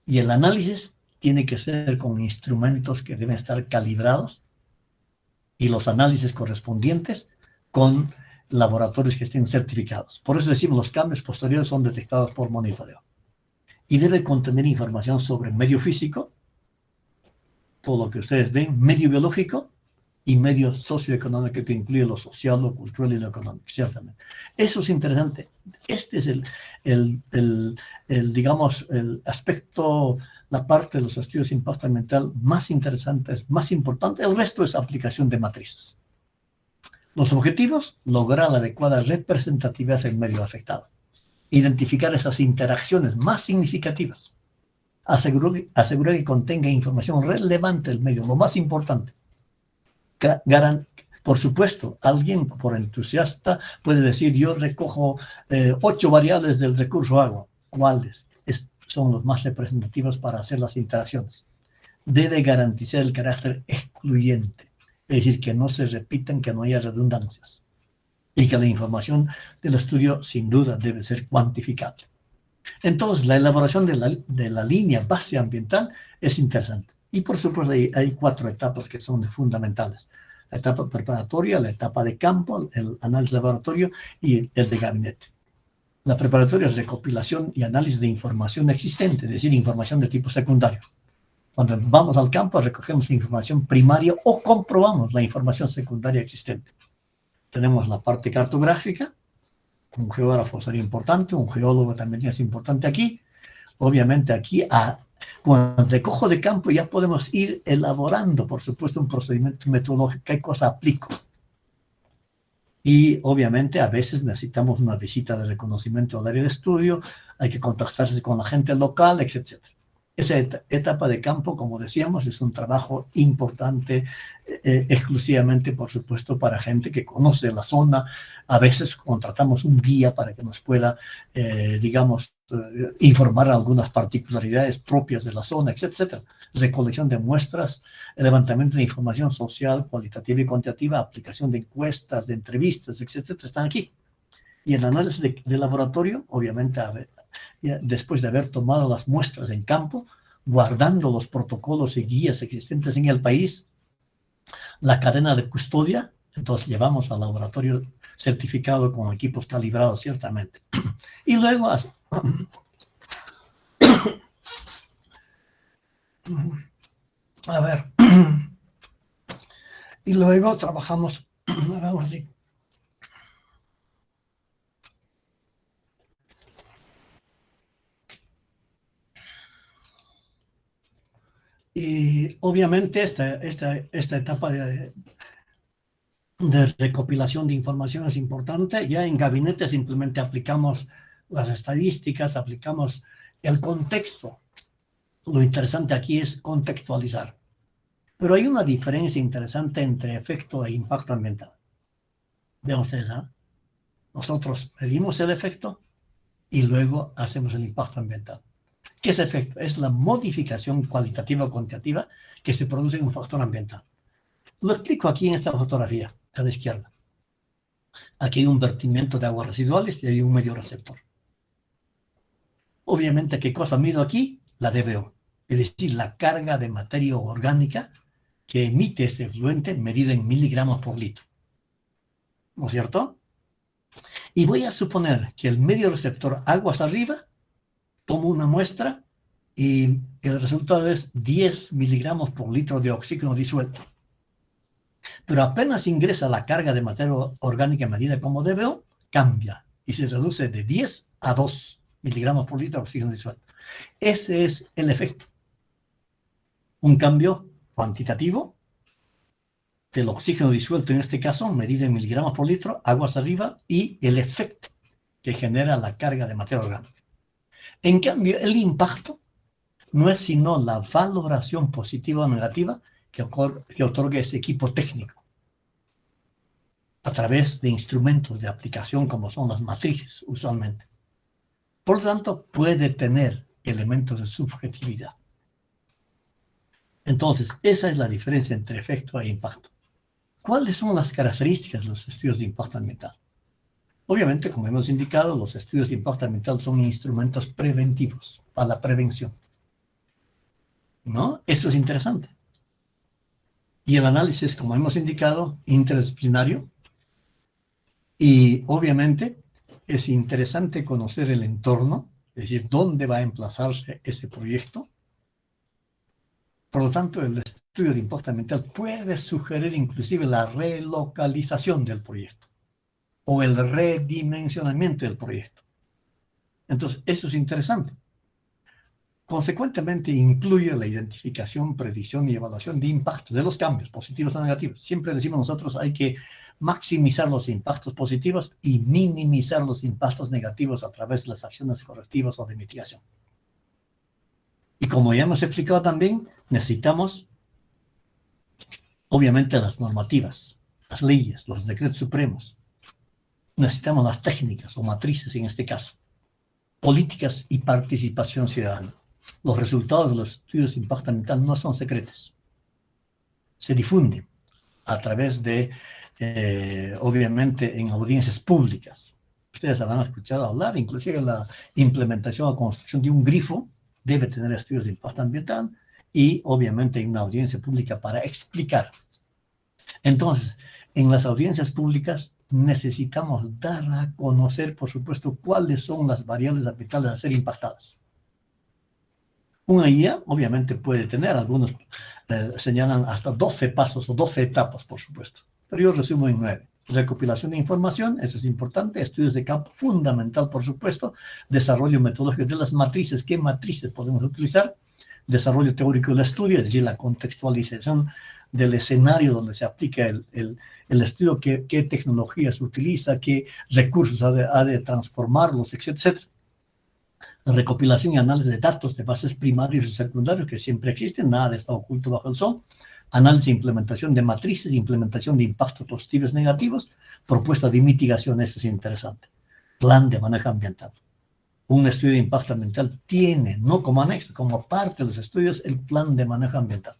y el análisis tiene que ser con instrumentos que deben estar calibrados y los análisis correspondientes con laboratorios que estén certificados. Por eso decimos los cambios posteriores son detectados por monitoreo. Y debe contener información sobre medio físico, todo lo que ustedes ven, medio biológico y medio socioeconómico, que incluye lo social, lo cultural y lo económico, ciertamente. Eso es interesante. Este es digamos, el aspecto, la parte de los estudios de impacto ambiental más interesante, más importante. El resto es aplicación de matrices. Los objetivos, lograr la adecuada representatividad del medio afectado. Identificar esas interacciones más significativas. Asegurar que contenga información relevante del medio, lo más importante. Por supuesto, alguien por entusiasta puede decir, yo recojo 8 variables del recurso agua. ¿Cuáles son los más representativos para hacer las interacciones? Debe garantizar el carácter excluyente. Es decir, que no se repitan, que no haya redundancias. Y que la información del estudio, sin duda, debe ser cuantificable. Entonces, la elaboración de la línea base ambiental es interesante. Y por supuesto, hay 4 etapas que son fundamentales. La etapa preparatoria, la etapa de campo, el análisis laboratorio y el de gabinete. La preparatoria es recopilación y análisis de información existente, es decir, información de tipo secundario. Cuando vamos al campo, recogemos información primaria o comprobamos la información secundaria existente. Tenemos la parte cartográfica. Un geógrafo sería importante, un geólogo también es importante aquí. Obviamente aquí, cuando recojo de campo, ya podemos ir elaborando, por supuesto, un procedimiento metodológico. ¿Qué cosa aplico? Y obviamente a veces necesitamos una visita de reconocimiento al área de estudio, hay que contactarse con la gente local, etc. Esa etapa de campo, como decíamos, es un trabajo importante, exclusivamente, por supuesto, para gente que conoce la zona. A veces contratamos un guía para que nos pueda, informar algunas particularidades propias de la zona, etc. Recolección de muestras, levantamiento de información social, cualitativa y cuantitativa, aplicación de encuestas, de entrevistas, etc. Están aquí. Y el análisis de laboratorio, obviamente, después de haber tomado las muestras en campo, guardando los protocolos y guías existentes en el país, la cadena de custodia, entonces llevamos al laboratorio certificado con equipos calibrados, ciertamente. Y luego, a ver, y luego trabajamos, vamos a decir, y obviamente esta etapa de recopilación de información es importante. Ya en gabinete simplemente aplicamos las estadísticas, aplicamos el contexto. Lo interesante aquí es contextualizar. Pero hay una diferencia interesante entre efecto e impacto ambiental. Vean ustedes, ¿eh? Nosotros medimos el efecto y luego hacemos el impacto ambiental. ¿Qué es efecto? Es la modificación cualitativa o cuantitativa que se produce en un factor ambiental. Lo explico aquí en esta fotografía, a la izquierda. Aquí hay un vertimiento de aguas residuales y hay un medio receptor. Obviamente, ¿qué cosa mido aquí? La DBO, es decir, la carga de materia orgánica que emite ese efluente medida en miligramos por litro. ¿No es cierto? Y voy a suponer que el medio receptor aguas arriba, tomo una muestra y el resultado es 10 miligramos por litro de oxígeno disuelto. Pero apenas ingresa la carga de materia orgánica medida como DBO, cambia y se reduce de 10 a 2 miligramos por litro de oxígeno disuelto. Ese es el efecto. Un cambio cuantitativo del oxígeno disuelto, en este caso, medido en miligramos por litro, aguas arriba, y el efecto que genera la carga de materia orgánica. En cambio, el impacto no es sino la valoración positiva o negativa que otorga ese equipo técnico a través de instrumentos de aplicación como son las matrices, usualmente. Por lo tanto, puede tener elementos de subjetividad. Entonces, esa es la diferencia entre efecto e impacto. ¿Cuáles son las características de los estudios de impacto ambiental? Obviamente, como hemos indicado, los estudios de impacto ambiental son instrumentos preventivos para la prevención. ¿No? Esto es interesante. Y el análisis, como hemos indicado, interdisciplinario. Y obviamente es interesante conocer el entorno, es decir, dónde va a emplazarse ese proyecto. Por lo tanto, el estudio de impacto ambiental puede sugerir inclusive la relocalización del proyecto o el redimensionamiento del proyecto. Entonces, eso es interesante. Consecuentemente, incluye la identificación, predicción y evaluación de impactos, de los cambios positivos o negativos. Siempre decimos nosotros hay que maximizar los impactos positivos y minimizar los impactos negativos a través de las acciones correctivas o de mitigación. Y como ya hemos explicado también, necesitamos, obviamente, las normativas, las leyes, los decretos supremos. Necesitamos las técnicas o matrices en este caso, políticas y participación ciudadana. Los resultados de los estudios de impacto ambiental no son secretos. Se difunden a través de, obviamente, en audiencias públicas. Ustedes habrán escuchado hablar, inclusive la implementación o construcción de un grifo debe tener estudios de impacto ambiental y, obviamente, una audiencia pública para explicar. Entonces, en las audiencias públicas necesitamos dar a conocer, por supuesto, cuáles son las variables ambientales a ser impactadas. Una guía, obviamente, puede tener, algunos señalan hasta 12 pasos o 12 etapas, por supuesto, pero yo resumo en 9. Recopilación de información, eso es importante, estudios de campo, fundamental, por supuesto, desarrollo metodológico de las matrices, qué matrices podemos utilizar, desarrollo teórico del estudio, es decir, la contextualización del escenario donde se aplica el estudio, qué tecnología se utiliza, qué recursos ha de transformarlos, etcétera. Recopilación y análisis de datos de bases primarios y secundarios que siempre existen, nada está oculto bajo el sol. Análisis e implementación de matrices, implementación de impactos positivos y negativos, propuesta de mitigación, eso es interesante. Plan de manejo ambiental. Un estudio de impacto ambiental tiene, no como anexo, como parte de los estudios, el plan de manejo ambiental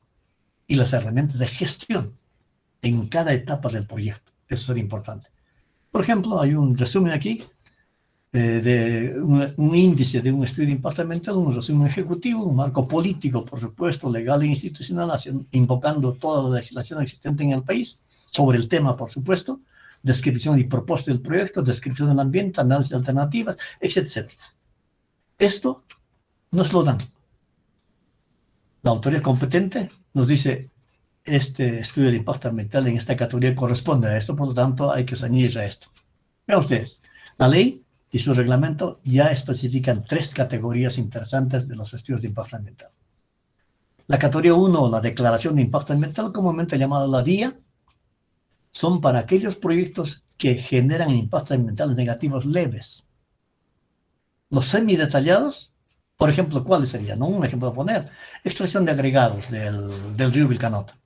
y las herramientas de gestión en cada etapa del proyecto. Eso es importante. Por ejemplo, hay un resumen aquí de un índice de un estudio de impacto ambiental, un resumen ejecutivo, un marco político, por supuesto, legal e institucional, invocando toda la legislación existente en el país sobre el tema, por supuesto, descripción y propósito del proyecto, descripción del ambiente, análisis de alternativas, etc. Esto nos lo dan. La autoridad competente nos dice, este estudio de impacto ambiental en esta categoría corresponde a esto, por lo tanto hay que ceñirse a esto. Vean ustedes, la ley y su reglamento ya especifican 3 categorías interesantes de los estudios de impacto ambiental. La categoría 1, la declaración de impacto ambiental, comúnmente llamada la DIA, son para aquellos proyectos que generan impactos ambientales negativos leves. Los semidetallados, por ejemplo, ¿cuáles serían? Un ejemplo a poner, extracción de agregados del río Vilcanota,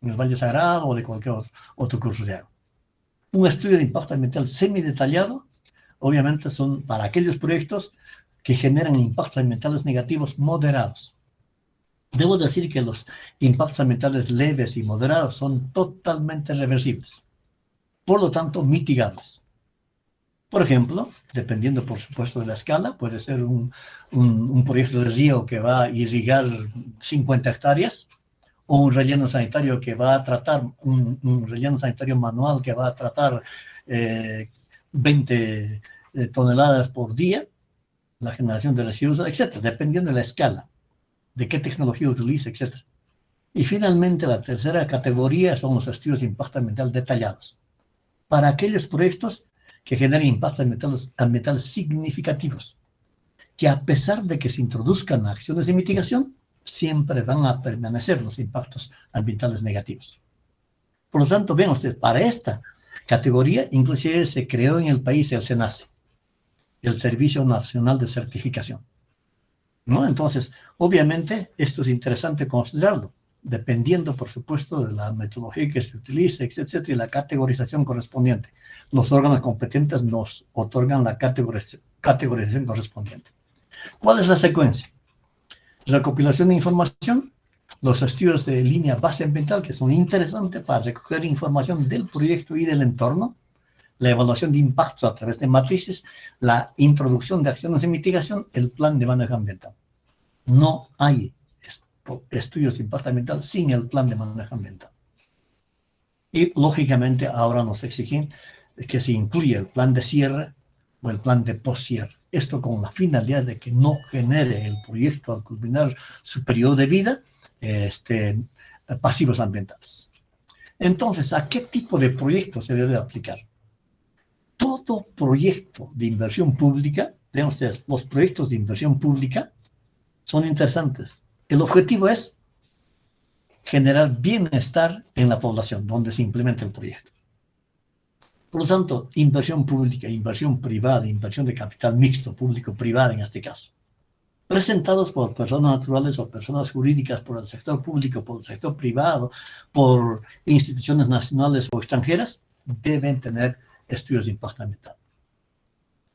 en el Valle Sagrado o de cualquier otro curso de agua. Un estudio de impacto ambiental semidetallado, obviamente, son para aquellos proyectos que generan impactos ambientales negativos moderados. Debo decir que los impactos ambientales leves y moderados son totalmente reversibles, por lo tanto, mitigables. Por ejemplo, dependiendo, por supuesto, de la escala, puede ser un proyecto de río que va a irrigar 50 hectáreas, o un relleno sanitario que va a tratar, un relleno sanitario manual que va a tratar 20 toneladas por día, la generación de residuos, etc., dependiendo de la escala, de qué tecnología utiliza, etc. Y finalmente, la tercera categoría son los estudios de impacto ambiental detallados, para aquellos proyectos que generen impactos ambientales significativos, que a pesar de que se introduzcan acciones de mitigación, siempre van a permanecer los impactos ambientales negativos. Por lo tanto, vean ustedes, para esta categoría, inclusive se creó en el país el SENACE, el Servicio Nacional de Certificación, ¿no? Entonces, obviamente, esto es interesante considerarlo, dependiendo, por supuesto, de la metodología que se utilice, etcétera, y la categorización correspondiente. Los órganos competentes nos otorgan la categorización correspondiente. ¿Cuál es la secuencia? Recopilación de información, los estudios de línea base ambiental, que son interesantes para recoger información del proyecto y del entorno, la evaluación de impacto a través de matrices, la introducción de acciones de mitigación, el plan de manejo ambiental. No hay estudios de impacto ambiental sin el plan de manejo ambiental. Y, lógicamente, ahora nos exigen que se incluya el plan de cierre o el plan de post-cierre. Esto con la finalidad de que no genere el proyecto al culminar su periodo de vida pasivos ambientales. Entonces, ¿a qué tipo de proyecto se debe aplicar? Todo proyecto de inversión pública, vean ustedes, los proyectos de inversión pública son interesantes. El objetivo es generar bienestar en la población donde se implementa el proyecto. Por lo tanto, inversión pública, inversión privada, inversión de capital mixto, público-privado en este caso, presentados por personas naturales o personas jurídicas, por el sector público, por el sector privado, por instituciones nacionales o extranjeras, deben tener estudios de impacto ambiental.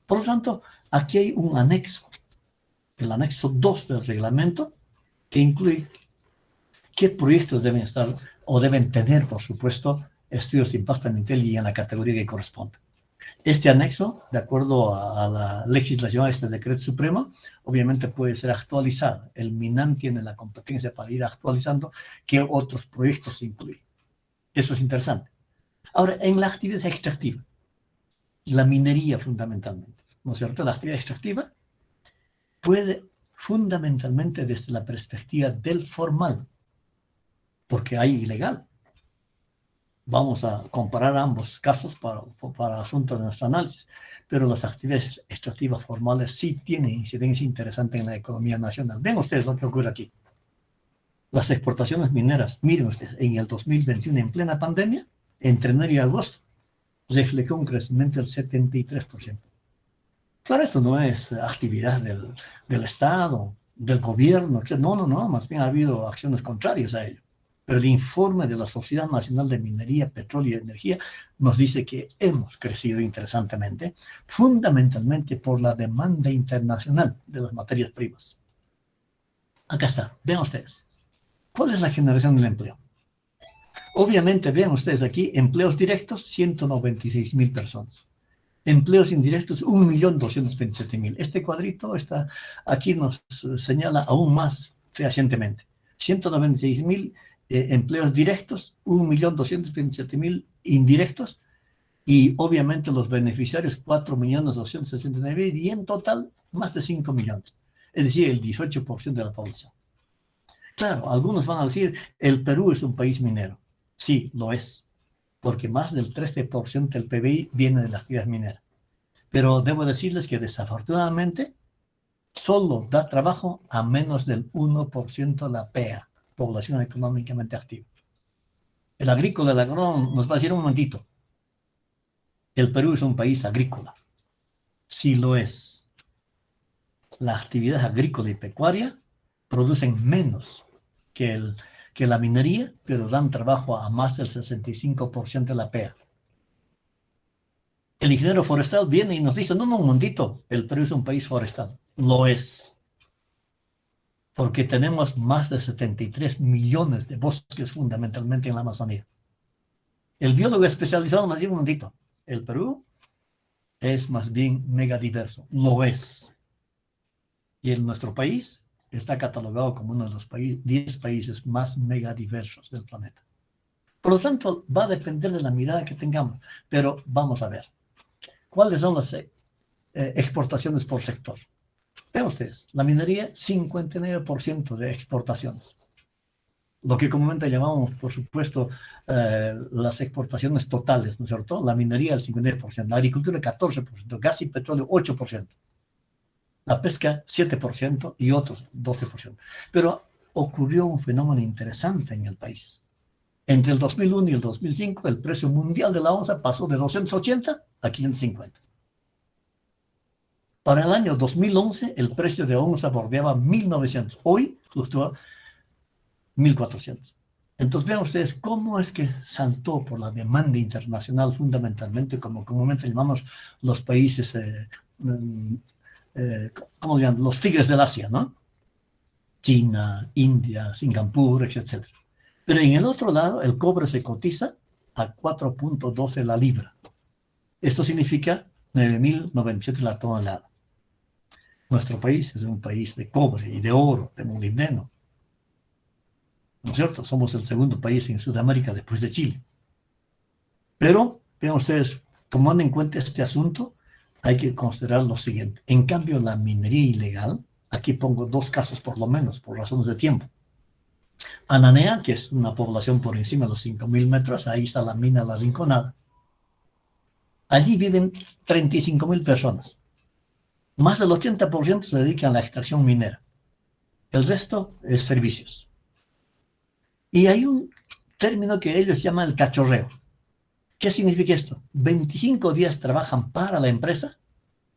Por lo tanto, aquí hay un anexo, el anexo 2 del reglamento, que incluye qué proyectos deben estar o deben tener, por supuesto, estudios de impacto ambiental y en la categoría que corresponde. Este anexo, de acuerdo a la legislación, a este decreto supremo, obviamente puede ser actualizado. El MINAM tiene la competencia para ir actualizando qué otros proyectos se incluyen. Eso es interesante. Ahora, en la actividad extractiva, la minería fundamentalmente, ¿no es cierto? La actividad extractiva puede fundamentalmente desde la perspectiva del formal, porque hay ilegal. Vamos a comparar ambos casos para asuntos de nuestro análisis, pero las actividades extractivas formales sí tienen incidencia interesante en la economía nacional. Ven ustedes lo que ocurre aquí. Las exportaciones mineras, miren ustedes, en el 2021, en plena pandemia, entre enero y agosto, reflejó un crecimiento del 73%. Claro, esto no es actividad del Estado, del gobierno, etc. No, más bien ha habido acciones contrarias a ello. Pero el informe de la Sociedad Nacional de Minería, Petróleo y Energía nos dice que hemos crecido interesantemente, fundamentalmente por la demanda internacional de las materias primas. Acá está, vean ustedes. ¿Cuál es la generación del empleo? Obviamente, vean ustedes aquí, empleos directos, 196.000 personas. Empleos indirectos, 1.227.000. Este cuadrito está aquí nos señala aún más fehacientemente. 196.000 empleos directos, 1.227.000 indirectos, y obviamente los beneficiarios 4.269.000 y en total más de 5 millones. Es decir, el 18% de la población. Claro, algunos van a decir, el Perú es un país minero. Sí, lo es, porque más del 13% del PBI viene de la actividad minera. Pero debo decirles que desafortunadamente solo da trabajo a menos del 1% la PEA, población económicamente activa. El agrícola, el agrónomo, nos va a decir un momentito. El Perú es un país agrícola. Sí lo es. La actividad agrícola y pecuaria producen menos que la minería, pero dan trabajo a más del 65% de la PEA. El ingeniero forestal viene y nos dice, no, un momentito, el Perú es un país forestal. Lo es. Porque tenemos más de 73 millones de bosques fundamentalmente en la Amazonía. El biólogo especializado nos dice un momentito, el Perú es más bien megadiverso. Lo es. Y en nuestro país está catalogado como uno de los 10 países más megadiversos del planeta. Por lo tanto, va a depender de la mirada que tengamos. Pero vamos a ver. ¿Cuáles son las exportaciones por sector? Vean ustedes, la minería, 59% de exportaciones. Lo que comúnmente llamamos, por supuesto, las exportaciones totales, ¿no es cierto? La minería, el 59%, la agricultura, 14%, gas y petróleo, 8%. La pesca, 7% y otros, 12%. Pero ocurrió un fenómeno interesante en el país. Entre el 2001 y el 2005, el precio mundial de la onza pasó de 280 a 550. Para el año 2011, el precio de onza bordeaba 1.900. Hoy fluctúa 1.400. Entonces vean ustedes cómo es que saltó por la demanda internacional fundamentalmente, como comúnmente llamamos los países, ¿cómo llaman? Los tigres del Asia, ¿no? China, India, Singapur, etc. Pero en el otro lado, el cobre se cotiza a 4.12 la libra. Esto significa 9.097 la tonelada. Nuestro país es un país de cobre y de oro, de molibdeno. ¿No es cierto? Somos el segundo país en Sudamérica después de Chile. Pero, vean ustedes, tomando en cuenta este asunto, hay que considerar lo siguiente. En cambio, la minería ilegal, aquí pongo dos casos por lo menos, por razones de tiempo. Ananea, que es una población por encima de los 5.000 metros, ahí está la mina La Rinconada. Allí viven 35.000 personas. Más del 80% se dedican a la extracción minera. El resto es servicios. Y hay un término que ellos llaman el cachorreo. ¿Qué significa esto? 25 días trabajan para la empresa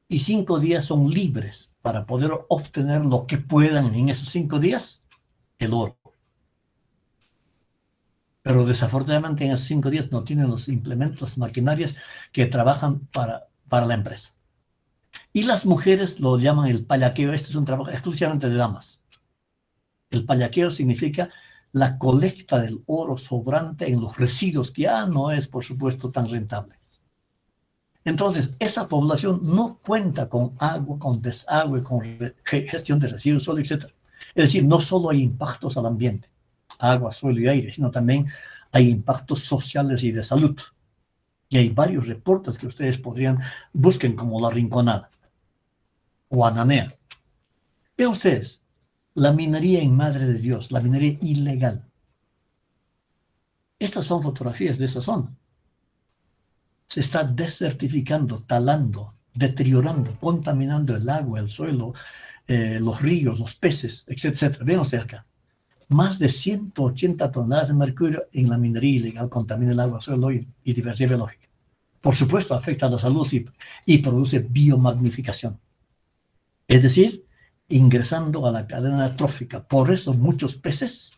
y 5 días son libres para poder obtener lo que puedan en esos 5 días, el oro. Pero desafortunadamente en esos 5 días no tienen los implementos, maquinarias que trabajan para la empresa. Y las mujeres lo llaman el pallaqueo. Este es un trabajo exclusivamente de damas. El pallaqueo significa la colecta del oro sobrante en los residuos, que ya no es, por supuesto, tan rentable. Entonces, esa población no cuenta con agua, con desagüe, con gestión de residuos sólidos, etc. Es decir, no solo hay impactos al ambiente, agua, suelo y aire, sino también hay impactos sociales y de salud. Y hay varios reportes que ustedes busquen como La Rinconada o Ananea. Vean ustedes, la minería en Madre de Dios, la minería ilegal. Estas son fotografías de esa zona. Se está desertificando, talando, deteriorando, contaminando el agua, el suelo, los ríos, los peces, etc. Vean ustedes acá. Más de 180 toneladas de mercurio en la minería ilegal contamina el agua, suelo y diversidad biológica. Por supuesto, afecta a la salud y produce biomagnificación. Es decir, ingresando a la cadena trófica. Por eso muchos peces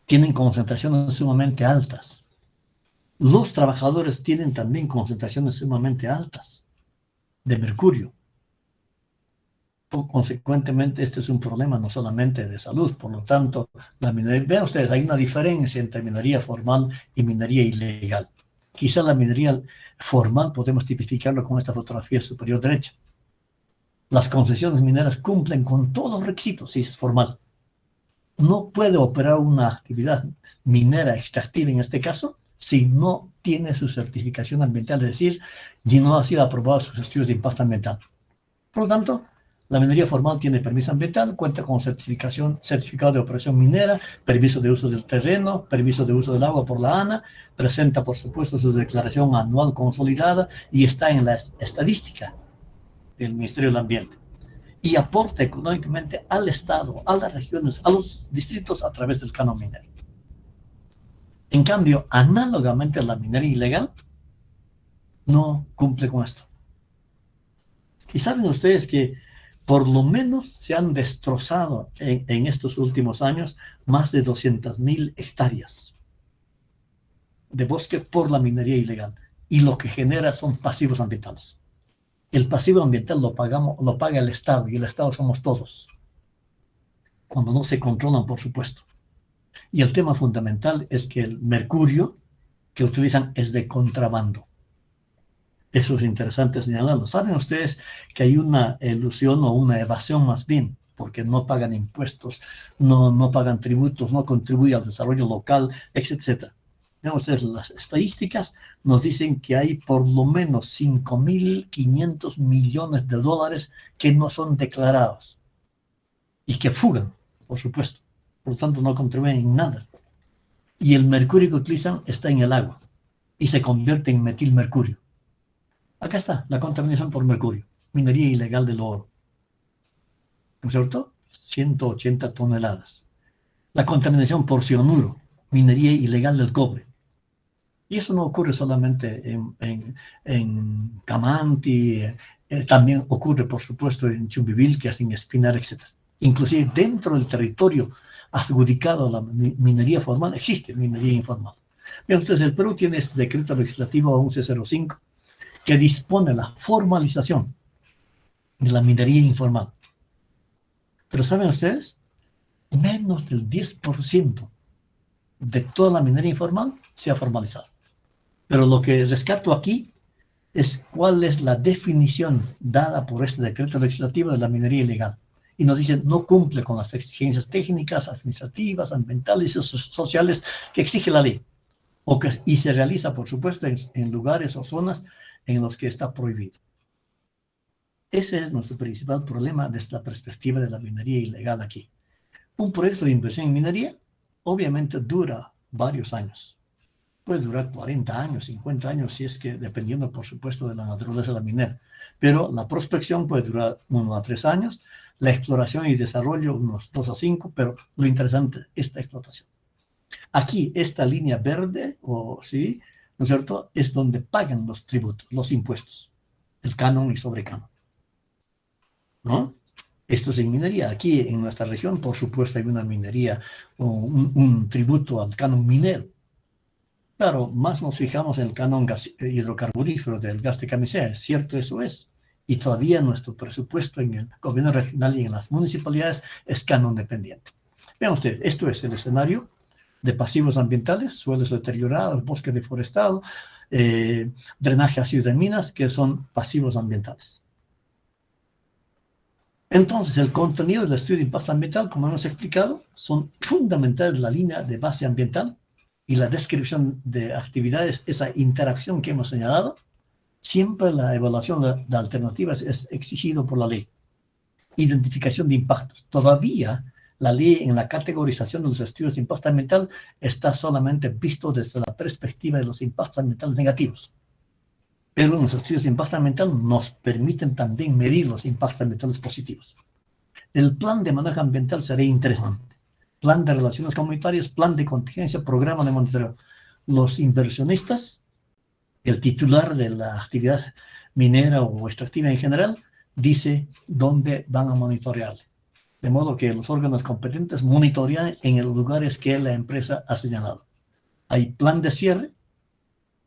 tienen concentraciones sumamente altas. Los trabajadores tienen también concentraciones sumamente altas de mercurio. Consecuentemente, este es un problema no solamente de salud. Por lo tanto, la minería, vean ustedes, hay una diferencia entre minería formal y minería ilegal. Quizá la minería formal podemos tipificarlo con esta fotografía superior derecha. Las concesiones mineras cumplen con todos los requisitos si es formal. No puede operar una actividad minera extractiva en este caso si no tiene su certificación ambiental, es decir, si no ha sido aprobado sus estudios de impacto ambiental. Por lo tanto, la minería formal tiene permiso ambiental, cuenta con certificado de operación minera, permiso de uso del terreno, permiso de uso del agua por la ANA, presenta por supuesto su declaración anual consolidada y está en la estadística del Ministerio del Ambiente. Y aporta económicamente al Estado, a las regiones, a los distritos a través del canon minero. En cambio, análogamente a la minería ilegal, no cumple con esto. Y saben ustedes que por lo menos se han destrozado en estos últimos años más de 200.000 hectáreas de bosque por la minería ilegal. Y lo que genera son pasivos ambientales. El pasivo ambiental lo paga el Estado, y el Estado somos todos. Cuando no se controlan, por supuesto. Y el tema fundamental es que el mercurio que utilizan es de contrabando. Eso es interesante señalarlo. ¿Saben ustedes que hay una elusión o una evasión más bien? Porque no pagan impuestos, no pagan tributos, no contribuyen al desarrollo local, etc. Vean ustedes, las estadísticas nos dicen que hay por lo menos 5.500 millones de dólares que no son declarados y que fugan, por supuesto. Por lo tanto, no contribuyen en nada. Y el mercurio que utilizan está en el agua y se convierte en metilmercurio. Acá está la contaminación por mercurio, minería ilegal del oro. ¿No es cierto? 180 toneladas. La contaminación por cianuro, minería ilegal del cobre. Y eso no ocurre solamente en Camanti, también ocurre, por supuesto, en Chumbivilcas, en Espinar, etc. Inclusive dentro del territorio adjudicado a la minería formal, existe minería informal. Bien, ustedes, el Perú tiene este decreto legislativo 1105 que dispone la formalización de la minería informal. Pero ¿saben ustedes? Menos del 10% de toda la minería informal se ha formalizado. Pero lo que rescato aquí es cuál es la definición dada por este decreto legislativo de la minería ilegal. Y nos dicen, no cumple con las exigencias técnicas, administrativas, ambientales y sociales que exige la ley. Y se realiza, por supuesto, en lugares o zonas en los que está prohibido. Ese es nuestro principal problema desde la perspectiva de la minería ilegal aquí. Un proyecto de inversión en minería obviamente dura varios años. Puede durar 40 años, 50 años, si es que dependiendo, por supuesto, de la naturaleza de la minera. Pero la prospección puede durar 1 a 3 años, la exploración y desarrollo unos 2 a 5, pero lo interesante es esta explotación. Aquí, esta línea verde, ¿sí? ¿No es cierto?, es donde pagan los tributos, los impuestos, el canon y sobrecanon, ¿no? Esto es en minería. Aquí en nuestra región, por supuesto, hay una minería o un tributo al canon minero. Claro, más nos fijamos en el canon hidrocarburífero del gas de camisea, es cierto, eso es. Y todavía nuestro presupuesto en el gobierno regional y en las municipalidades es canon dependiente. Vean ustedes, esto es el escenario de pasivos ambientales, suelos deteriorados, bosque deforestado, drenaje ácido de minas, que son pasivos ambientales. Entonces, el contenido del estudio de impacto ambiental, como hemos explicado, son fundamentales la línea de base ambiental y la descripción de actividades, esa interacción que hemos señalado. Siempre la evaluación de alternativas es exigido por la ley. Identificación de impactos. Todavía la ley en la categorización de los estudios de impacto ambiental está solamente visto desde la perspectiva de los impactos ambientales negativos. Pero los estudios de impacto ambiental nos permiten también medir los impactos ambientales positivos. El plan de manejo ambiental sería interesante. Plan de relaciones comunitarias, plan de contingencia, programa de monitoreo. Los inversionistas, el titular de la actividad minera o extractiva en general, dice dónde van a monitorear. De modo que los órganos competentes monitorean en los lugares que la empresa ha señalado. Hay plan de cierre.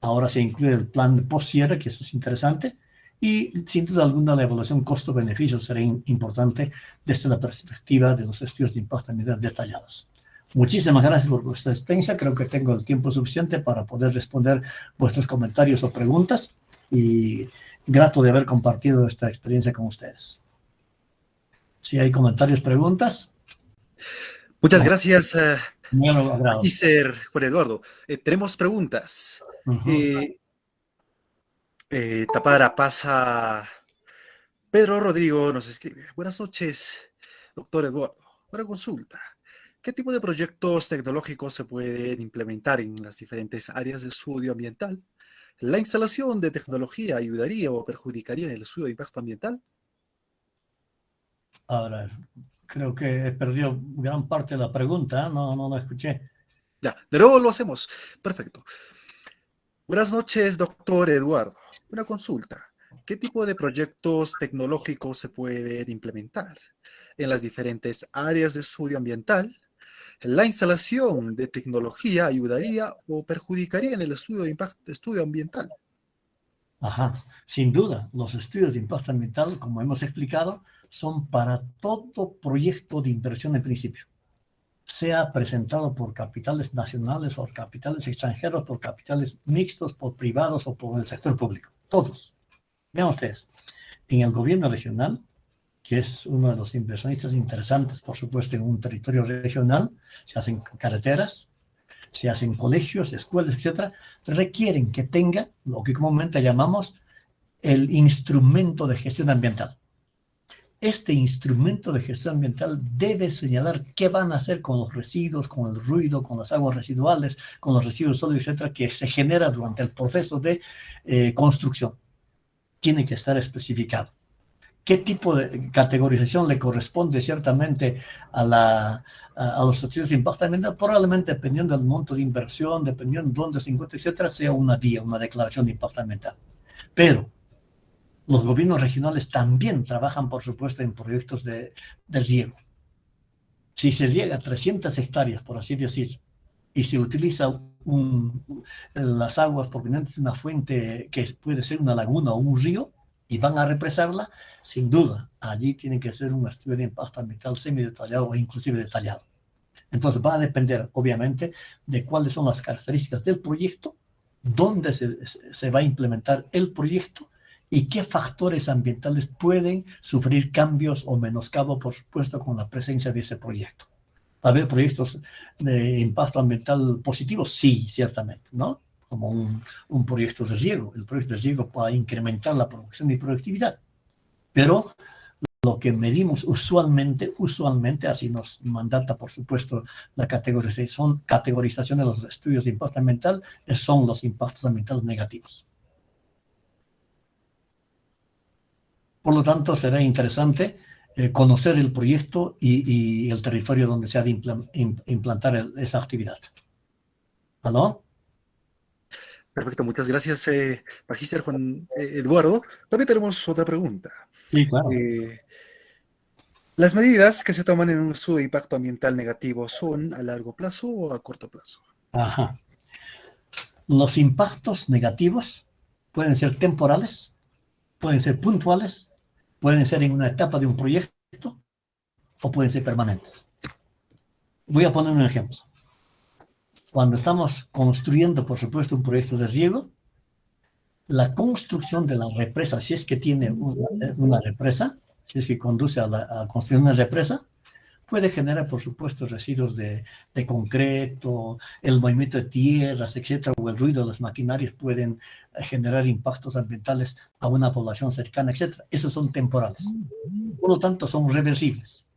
Ahora se incluye el plan de post-cierre, que eso es interesante, y sin duda alguna la evaluación costo-beneficio será importante desde la perspectiva de los estudios de impacto ambiental detallados. Muchísimas gracias por vuestra asistencia. Creo que tengo el tiempo suficiente para poder responder vuestros comentarios o preguntas, y grato de haber compartido esta experiencia con ustedes. Si hay comentarios, preguntas. Muchas gracias, Magíster Juan Eduardo. Tenemos preguntas. Tapara pasa. Pedro Rodrigo nos escribe: buenas noches, doctor Eduardo. Una consulta. ¿Qué tipo de proyectos tecnológicos se pueden implementar en las diferentes áreas de estudio ambiental? ¿La instalación de tecnología ayudaría o perjudicaría en el estudio de impacto ambiental? Ahora, creo que he perdido gran parte de la pregunta, ¿eh? No la escuché. Ya, de nuevo lo hacemos. Perfecto. Buenas noches, doctor Eduardo. Una consulta. ¿Qué tipo de proyectos tecnológicos se pueden implementar en las diferentes áreas de estudio ambiental? ¿La instalación de tecnología ayudaría o perjudicaría en el estudio de estudio ambiental? Ajá, sin duda, los estudios de impacto ambiental, como hemos explicado, son para todo proyecto de inversión en principio, sea presentado por capitales nacionales o capitales extranjeros, por capitales mixtos, por privados o por el sector público. Todos. Vean ustedes, en el gobierno regional, que es uno de los inversionistas interesantes, por supuesto, en un territorio regional, se hacen carreteras, se hacen colegios, escuelas, etcétera, requieren que tenga lo que comúnmente llamamos el instrumento de gestión ambiental. Este instrumento de gestión ambiental debe señalar qué van a hacer con los residuos, con el ruido, con las aguas residuales, con los residuos sólidos, etcétera, que se genera durante el proceso de construcción. Tiene que estar especificado. ¿Qué tipo de categorización le corresponde ciertamente a los estudios de impacto ambiental? Probablemente, dependiendo del monto de inversión, dependiendo de dónde se encuentre, etcétera, sea una DIA, una declaración de impacto ambiental. Pero los gobiernos regionales también trabajan, por supuesto, en proyectos de riego. Si se riega 300 hectáreas, por así decir, y se utiliza las aguas provenientes de una fuente que puede ser una laguna o un río, y van a represarla, sin duda, allí tiene que ser un estudio de impacto ambiental semidetallado o inclusive detallado. Entonces va a depender, obviamente, de cuáles son las características del proyecto, dónde se va a implementar el proyecto y qué factores ambientales pueden sufrir cambios o menoscabo, por supuesto, con la presencia de ese proyecto. ¿Va a haber proyectos de impacto ambiental positivos? Sí, ciertamente, ¿no? Como un proyecto de riego. El proyecto de riego puede incrementar la producción y productividad. Pero lo que medimos usualmente, así nos mandata, por supuesto, la categorización de los estudios de impacto ambiental, son los impactos ambientales negativos. Por lo tanto, será interesante conocer el proyecto y el territorio donde se ha de implantar esa actividad. ¿Aló? Perfecto, muchas gracias, Magíster Juan Eduardo. También tenemos otra pregunta. Sí, claro. ¿Las medidas que se toman en un estudio de impacto ambiental negativo son a largo plazo o a corto plazo? Ajá. Los impactos negativos pueden ser temporales, pueden ser puntuales, pueden ser en una etapa de un proyecto o pueden ser permanentes. Voy a poner un ejemplo. Cuando estamos construyendo, por supuesto, un proyecto de riego, la construcción de la represa, si es que tiene una represa, si es que conduce a la construcción de una represa, puede generar, por supuesto, residuos de concreto, el movimiento de tierras, etcétera, o el ruido de las maquinarias pueden generar impactos ambientales a una población cercana, etcétera. Esos son temporales. Por lo tanto, son reversibles.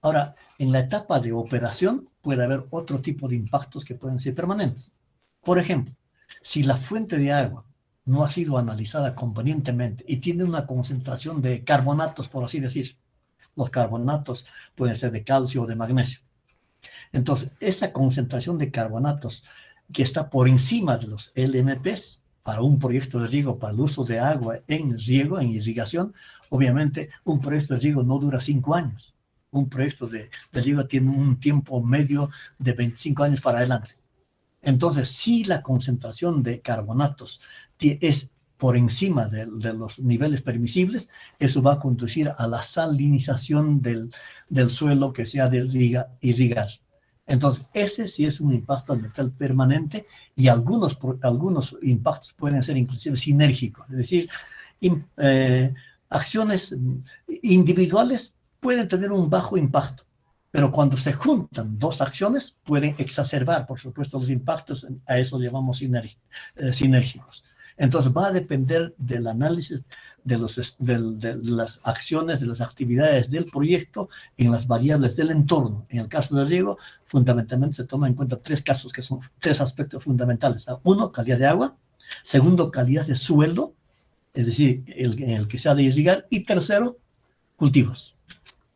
Ahora, en la etapa de operación puede haber otro tipo de impactos que pueden ser permanentes. Por ejemplo, si la fuente de agua no ha sido analizada convenientemente y tiene una concentración de carbonatos, por así decir, los carbonatos pueden ser de calcio o de magnesio. Entonces, esa concentración de carbonatos que está por encima de los LMPs para un proyecto de riego, para el uso de agua en riego, en irrigación, obviamente un proyecto de riego no dura 5 años. Un proyecto de riego tiene un tiempo medio de 25 años para adelante. Entonces, si la concentración de carbonatos es por encima de los niveles permisibles, eso va a conducir a la salinización del suelo que se ha de irrigar. Entonces, ese sí es un impacto ambiental permanente y algunos impactos pueden ser inclusive sinérgicos, es decir, acciones individuales pueden tener un bajo impacto, pero cuando se juntan dos acciones pueden exacerbar, por supuesto, los impactos, a eso llamamos sinérgicos. Entonces va a depender del análisis de las acciones, de las actividades del proyecto en las variables del entorno. En el caso del riego, fundamentalmente se toma en cuenta 3 casos que son 3 aspectos fundamentales. Uno, calidad de agua. Segundo, calidad de suelo, es decir, en el que se ha de irrigar. Y tercero, cultivos.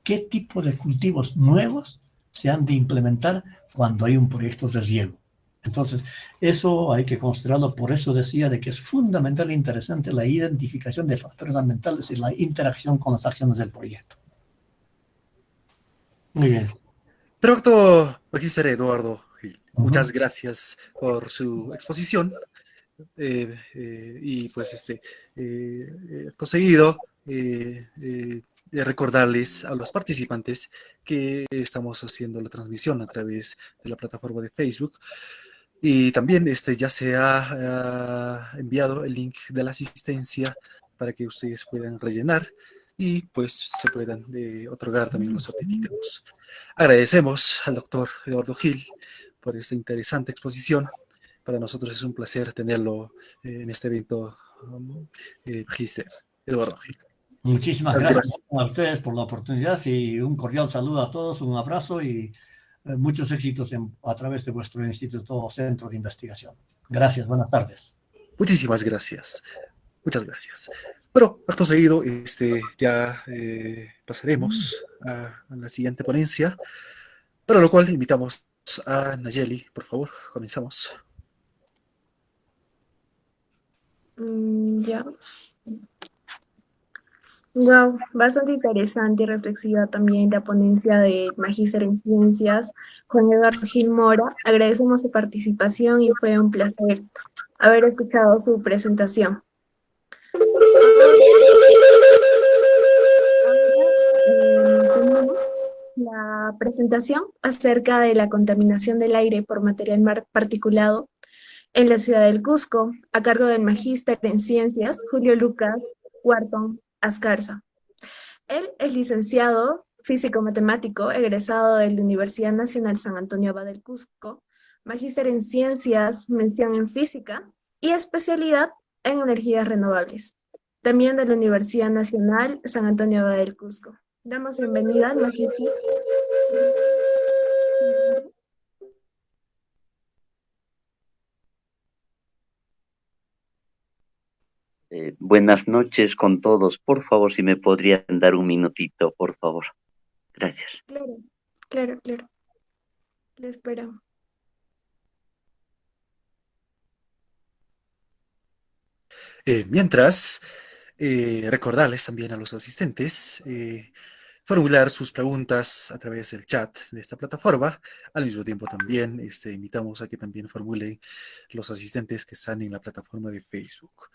¿Qué tipo de cultivos nuevos se han de implementar cuando hay un proyecto de riego? Entonces, eso hay que considerarlo. Por eso decía de que es fundamental e interesante la identificación de factores ambientales y la interacción con las acciones del proyecto. Muy bien. Doctor Magíster Eduardo Gil, muchas gracias por su exposición. Y pues acto seguido, recordarles a los participantes que estamos haciendo la transmisión a través de la plataforma de Facebook. Y también ya se ha enviado el link de la asistencia para que ustedes puedan rellenar y pues se puedan otorgar también los certificados. Agradecemos al doctor Eduardo Gil por esta interesante exposición. Para nosotros es un placer tenerlo en este evento, Magister Eduardo Gil. Muchísimas Muchas gracias gracias. a ustedes por la oportunidad y un cordial saludo a todos, un abrazo y muchos éxitos a través de vuestro instituto o centro de investigación. Gracias, buenas tardes. Muchísimas gracias. Muchas gracias. Bueno, acto seguido, ya pasaremos a la siguiente ponencia, para lo cual invitamos a Nayeli, por favor, comenzamos. Ya. Wow, bastante interesante y reflexiva también la ponencia de Magíster en Ciencias, Juan Eduardo Gil Mora. Agradecemos su participación y fue un placer haber escuchado su presentación. Tenemos la presentación acerca de la contaminación del aire por material particulado en la ciudad del Cusco, a cargo del Magíster en Ciencias, Julio Lucas Huartón Ascarza. Él es licenciado físico-matemático, egresado de la Universidad Nacional San Antonio Abad del Cusco, magíster en Ciencias, mención en Física y especialidad en energías renovables. También de la Universidad Nacional San Antonio Abad del Cusco. Damos bienvenida al magíster. Buenas noches con todos. Por favor, si me podrían dar un minutito, por favor. Gracias. Claro. Le espero. Mientras, recordarles también a los asistentes formular sus preguntas a través del chat de esta plataforma. Al mismo tiempo también invitamos a que también formulen los asistentes que están en la plataforma de Facebook.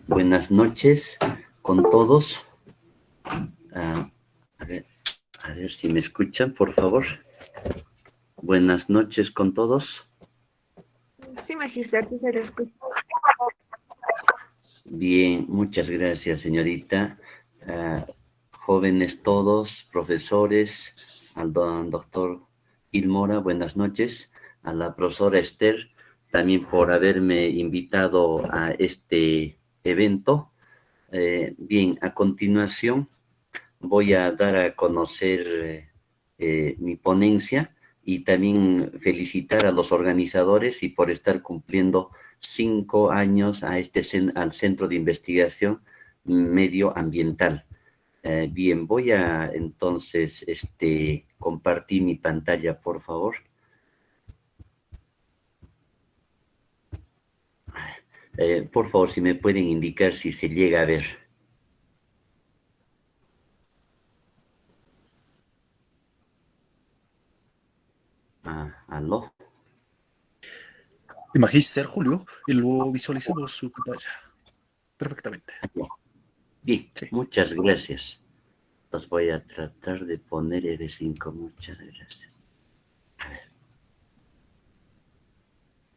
Buenas noches con todos. A ver si me escuchan, por favor. Buenas noches con todos. Sí, magister, sí se lo escucha. Bien, muchas gracias, señorita. Jóvenes todos, profesores, al doctor Ilmora, buenas noches. A la profesora Esther, también por haberme invitado a este evento. Bien, a continuación voy a dar a conocer mi ponencia y también felicitar a los organizadores y por estar cumpliendo 5 años a al Centro de Investigación Medioambiental. Bien, voy a entonces compartir mi pantalla, por favor. Por favor, si me pueden indicar si se llega a ver. ¿Aló? Magíster Julio, y luego visualicemos su pantalla. Perfectamente. Bien, Sí. muchas gracias. Los voy a tratar de poner F5. Muchas gracias. A ver.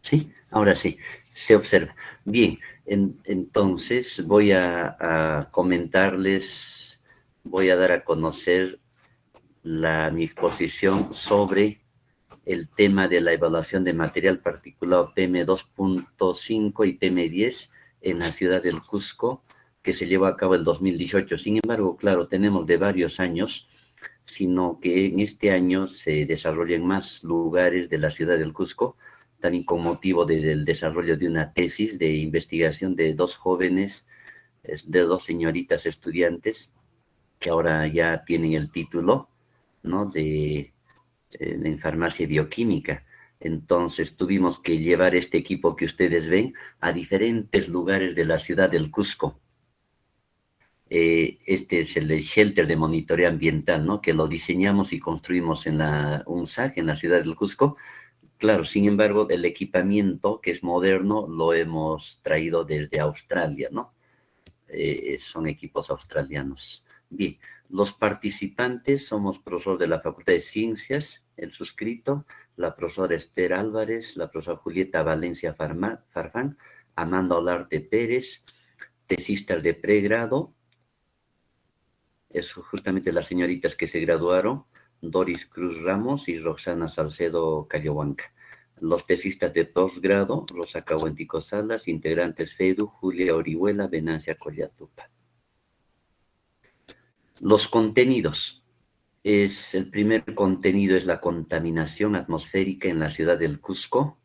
Sí, ahora sí, se observa. Bien, entonces voy a comentarles, voy a dar a conocer mi exposición sobre el tema de la evaluación de material particulado PM2.5 y PM10 en la ciudad del Cusco, que se llevó a cabo el 2018. Sin embargo, claro, tenemos de varios años, sino que en este año se desarrolla en más lugares de la ciudad del Cusco, también con motivo del desarrollo de una tesis de investigación de 2 jóvenes, de 2 señoritas estudiantes, que ahora ya tienen el título, ¿no?, en farmacia bioquímica. Entonces tuvimos que llevar este equipo que ustedes ven a diferentes lugares de la ciudad del Cusco. Este es el shelter de monitoreo ambiental, ¿no?, que lo diseñamos y construimos en la UNSAG, en la ciudad del Cusco. Claro, sin embargo, el equipamiento, que es moderno, lo hemos traído desde Australia, ¿no? Son equipos australianos. Bien, los participantes somos profesor de la Facultad de Ciencias, el suscrito, la profesora Esther Álvarez, la profesora Julieta Valencia Farfán, Amanda Olarte Pérez, tesistas de pregrado, es justamente las señoritas que se graduaron, Doris Cruz Ramos y Roxana Salcedo Callahuanca. Los tesistas de posgrado, Rosa Cahuentico Salas, integrantes FEDU, Julia Orihuela, Venancia Collatupa. Los contenidos. El primer contenido es la contaminación atmosférica en la ciudad del Cusco.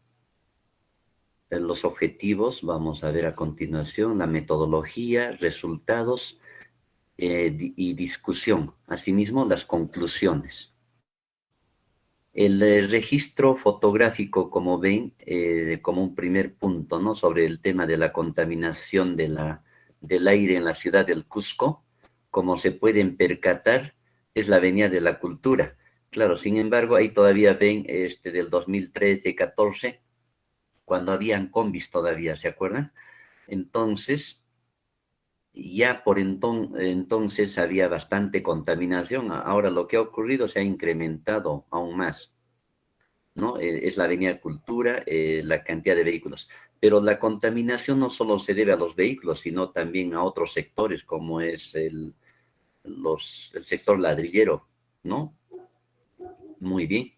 Los objetivos, vamos a ver a continuación, la metodología, resultados y discusión. Asimismo, las conclusiones. El registro fotográfico, como ven, como un primer punto, ¿no?, sobre el tema de la contaminación del aire en la ciudad del Cusco, como se pueden percatar, es la Avenida de la Cultura. Claro, sin embargo, ahí todavía ven del 2013-14, cuando habían combis todavía, ¿se acuerdan? Entonces, ya por entonces había bastante contaminación. Ahora lo que ha ocurrido se ha incrementado aún más, ¿no? Es la Avenida Cultura, la cantidad de vehículos. Pero la contaminación no solo se debe a los vehículos, sino también a otros sectores, como es el sector ladrillero, ¿no? Muy bien.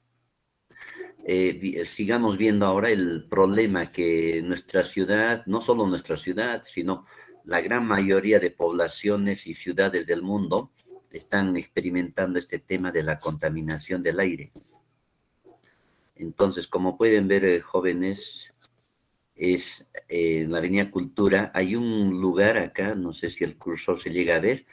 Sigamos viendo ahora el problema que nuestra ciudad, no solo nuestra ciudad, sino la gran mayoría de poblaciones y ciudades del mundo están experimentando este tema de la contaminación del aire. Entonces, como pueden ver, jóvenes, en la Avenida Cultura, hay un lugar acá, no sé si el cursor se llega a ver,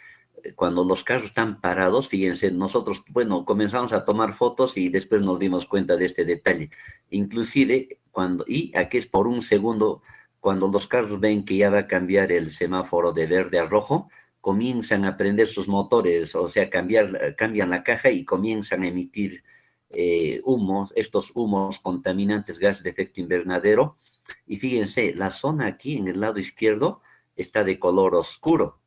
cuando los carros están parados, fíjense, nosotros, bueno, comenzamos a tomar fotos y después nos dimos cuenta de este detalle. Inclusive, y aquí es por un segundo, cuando los carros ven que ya va a cambiar el semáforo de verde a rojo, comienzan a prender sus motores, o sea, cambian la caja y comienzan a emitir humos, estos humos contaminantes, gas de efecto invernadero. Y fíjense, la zona aquí en el lado izquierdo está de color oscuro,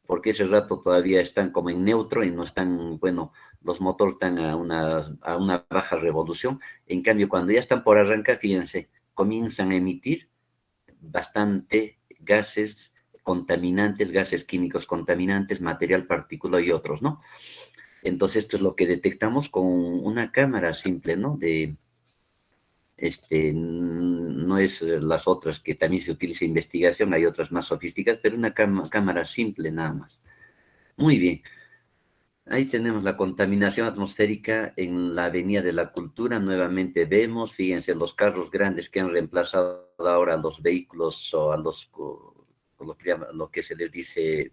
porque ese rato todavía están como en neutro y no están, bueno, los motores están a una baja revolución. En cambio, cuando ya están por arrancar, fíjense, comienzan a emitir bastante gases contaminantes, gases químicos contaminantes, material partícula y otros, ¿no? Entonces, esto es lo que detectamos con una cámara simple, ¿no? No es las otras que también se utiliza en investigación, hay otras más sofisticadas, pero una cámara simple nada más. Muy bien. Ahí tenemos la contaminación atmosférica en la Avenida de la Cultura. Nuevamente vemos, fíjense, los carros grandes que han reemplazado ahora a los vehículos o a lo que se les dice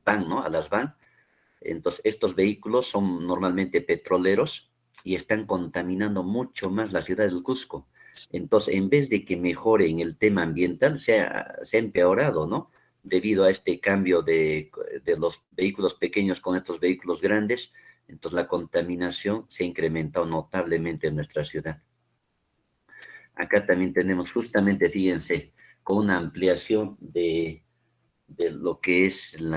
van, ¿no? A las van. Entonces, estos vehículos son normalmente petroleros y están contaminando mucho más la ciudad del Cusco. Entonces, en vez de que mejore en el tema ambiental, se ha empeorado, ¿no? Debido a este cambio de los vehículos pequeños con estos vehículos grandes, entonces la contaminación se ha incrementado notablemente en nuestra ciudad. Acá también tenemos justamente, fíjense, con una ampliación de lo que es en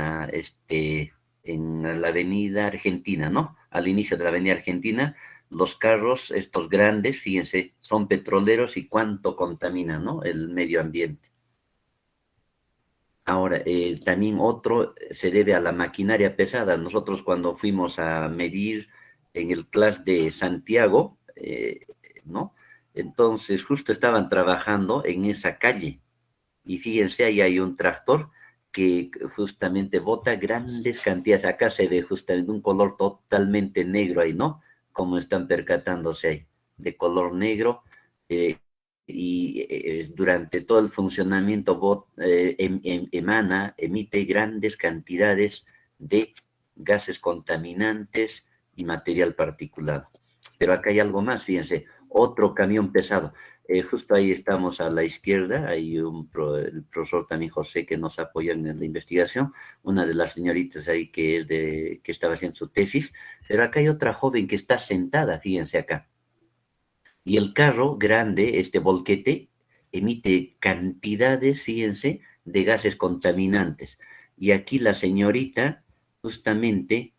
la avenida Argentina, ¿no? Al inicio de la avenida Argentina, los carros, estos grandes, fíjense, son petroleros y cuánto contaminan, ¿no? El medio ambiente. Ahora, también otro se debe a la maquinaria pesada. Nosotros cuando fuimos a medir en el CLAS de Santiago, ¿no? Entonces justo estaban trabajando en esa calle. Y fíjense, ahí hay un tractor que justamente bota grandes cantidades. Acá se ve justamente un color totalmente negro ahí, ¿no? Como están percatándose ahí, de color negro. Durante todo el funcionamiento emite grandes cantidades de gases contaminantes y material particulado. Pero acá hay algo más, fíjense, otro camión pesado. Justo ahí estamos a la izquierda, hay el profesor también José que nos apoya en la investigación, una de las señoritas ahí que estaba haciendo su tesis, pero acá hay otra joven que está sentada, fíjense acá. Y el carro grande, este volquete, emite cantidades, fíjense, de gases contaminantes. Y aquí la señorita, justamente,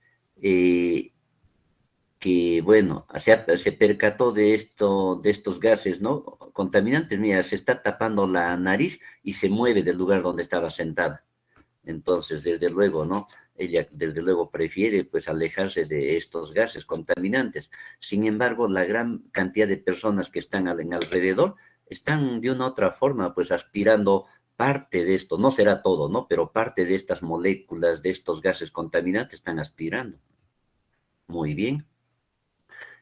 que, bueno, se percató de estos gases, ¿no? Contaminantes, mira, se está tapando la nariz y se mueve del lugar donde estaba sentada. Entonces, desde luego, ¿no? Ella, desde luego, prefiere, pues, alejarse de estos gases contaminantes. Sin embargo, la gran cantidad de personas que están alrededor están, de una u otra forma, pues, aspirando parte de esto. No será todo, ¿no? Pero parte de estas moléculas, de estos gases contaminantes, están aspirando. Muy bien.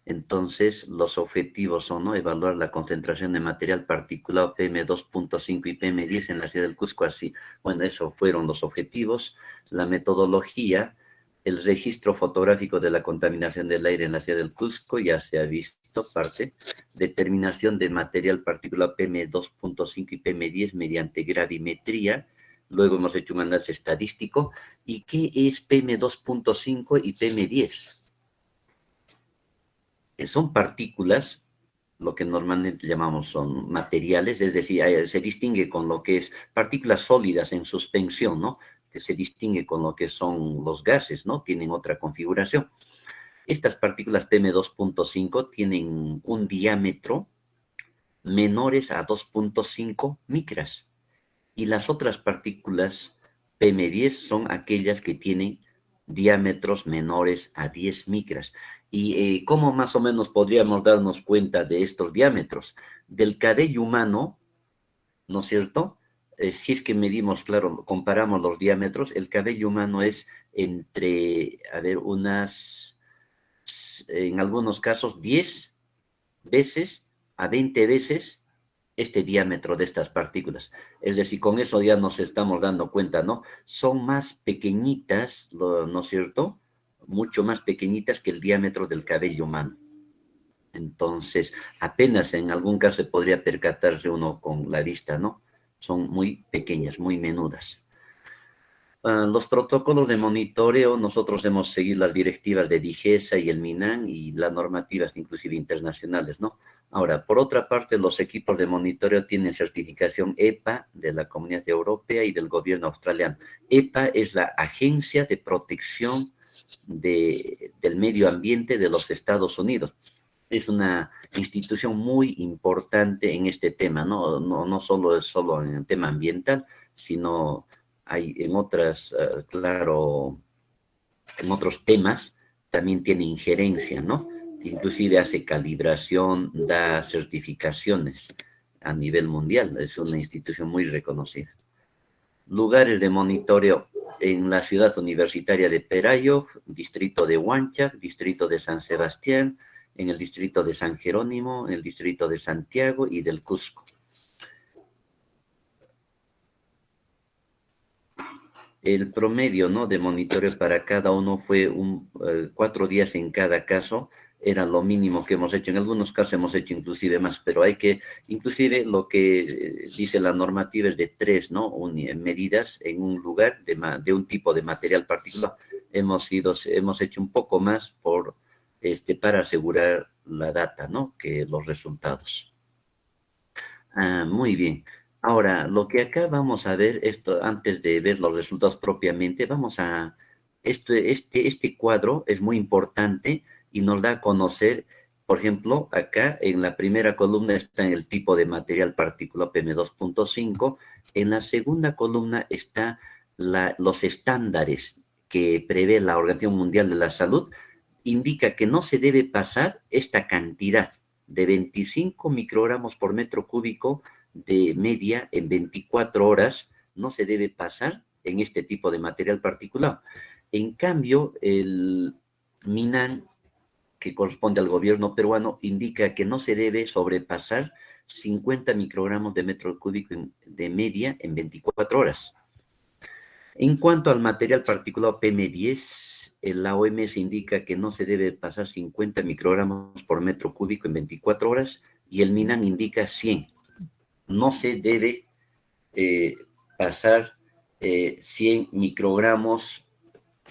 Entonces, los objetivos son, ¿no? Evaluar la concentración de material particulado PM2.5 y PM10 en la ciudad del Cusco, así. Bueno, esos fueron los objetivos. La metodología, el registro fotográfico de la contaminación del aire en la ciudad del Cusco, ya se ha visto parte. Determinación de material particulado PM2.5 y PM10 mediante gravimetría. Luego hemos hecho un análisis estadístico. ¿Y qué es PM2.5 y PM10? Son partículas, lo que normalmente llamamos son materiales, es decir, se distingue con lo que es partículas sólidas en suspensión, ¿no? Que se distingue con lo que son los gases, ¿no? Tienen otra configuración. Estas partículas PM2.5 tienen un diámetro menores a 2.5 micras. Y las otras partículas PM10 son aquellas que tienen diámetros menores a 10 micras. ¿Y cómo más o menos podríamos darnos cuenta de estos diámetros? Del cabello humano, ¿no es cierto? Si es que medimos, claro, comparamos los diámetros, el cabello humano es entre, a ver, en algunos casos, 10 veces a 20 veces este diámetro de estas partículas. Es decir, con eso ya nos estamos dando cuenta, ¿no? Son más pequeñitas, ¿no es cierto? Mucho más pequeñitas que el diámetro del cabello humano. Entonces, apenas en algún caso se podría percatarse uno con la vista, ¿no? Son muy pequeñas, muy menudas. Los protocolos de monitoreo, nosotros hemos seguido las directivas de DIGESA y el MINAN y las normativas inclusive internacionales, ¿no? Ahora, por otra parte, los equipos de monitoreo tienen certificación EPA de la Comunidad Europea y del gobierno australiano. EPA es la Agencia de Protección del Medio Ambiente de los Estados Unidos. Es una institución muy importante en este tema, no solo es solo en el tema ambiental, sino hay en otras, claro, en otros temas también tiene injerencia, ¿no? Inclusive hace calibración, da certificaciones a nivel mundial. Es una institución muy reconocida. Lugares de monitoreo en la ciudad universitaria de Perayo, distrito de Huanchac, distrito de San Sebastián, en el distrito de San Jerónimo, en el distrito de Santiago y del Cusco. El promedio, ¿no?, de monitoreo para cada uno fue 4 días en cada caso. Era lo mínimo que hemos hecho. En algunos casos hemos hecho inclusive más, pero hay que, inclusive lo que dice la normativa es de 3, ¿no?, medidas en un lugar de un tipo de material particular. Hemos hecho un poco más para asegurar la data, ¿no?, que los resultados. Muy bien. Ahora, lo que acá vamos a ver, esto antes de ver los resultados propiamente, este cuadro es muy importante y nos da a conocer, por ejemplo, acá en la primera columna está el tipo de material partícula PM2.5, en la segunda columna está los estándares que prevé la Organización Mundial de la Salud, indica que no se debe pasar esta cantidad de 25 microgramos por metro cúbico de media en 24 horas, no se debe pasar en este tipo de material particulado. En cambio, el MINAN, que corresponde al gobierno peruano, indica que no se debe sobrepasar 50 microgramos de metro cúbico de media en 24 horas. En cuanto al material particulado PM10, la OMS indica que no se debe pasar 50 microgramos por metro cúbico en 24 horas y el MINAN indica 100. No se debe pasar 100 microgramos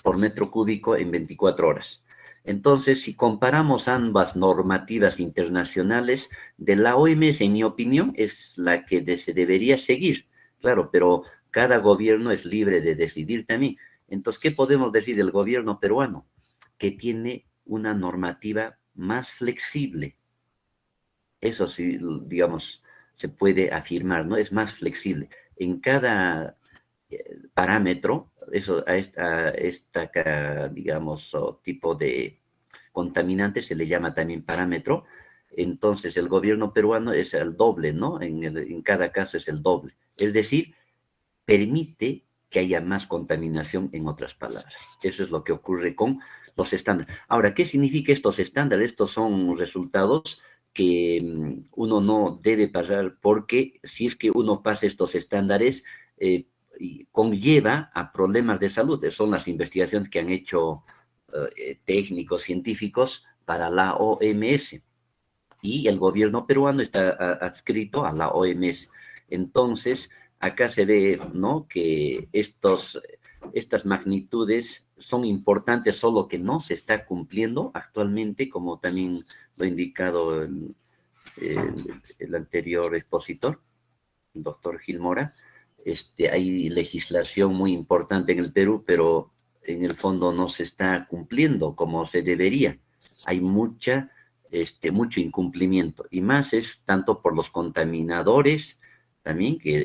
por metro cúbico en 24 horas. Entonces, si comparamos ambas normativas internacionales, de la OMS, en mi opinión, es la que se debería seguir. Claro, pero cada gobierno es libre de decidir también. Entonces, ¿qué podemos decir del gobierno peruano? Que tiene una normativa más flexible. Eso sí, digamos, se puede afirmar, ¿no? Es más flexible. En cada parámetro, digamos, tipo de contaminante se le llama también parámetro. Entonces, el gobierno peruano es el doble, ¿no? En cada caso es el doble. Es decir, permite que haya más contaminación, en otras palabras. Eso es lo que ocurre con los estándares. Ahora, ¿qué significa estos estándares? Estos son resultados que uno no debe pasar, porque si es que uno pasa estos estándares, conlleva a problemas de salud. Son las investigaciones que han hecho técnicos, científicos para la OMS. Y el gobierno peruano está adscrito a la OMS. Entonces, acá se ve, ¿no?, que estas magnitudes son importantes, solo que no se está cumpliendo actualmente, como también lo ha indicado el anterior expositor, el doctor Gil Mora. Hay legislación muy importante en el Perú, pero en el fondo no se está cumpliendo como se debería. Hay mucho incumplimiento, y más es tanto por los contaminadores, también, que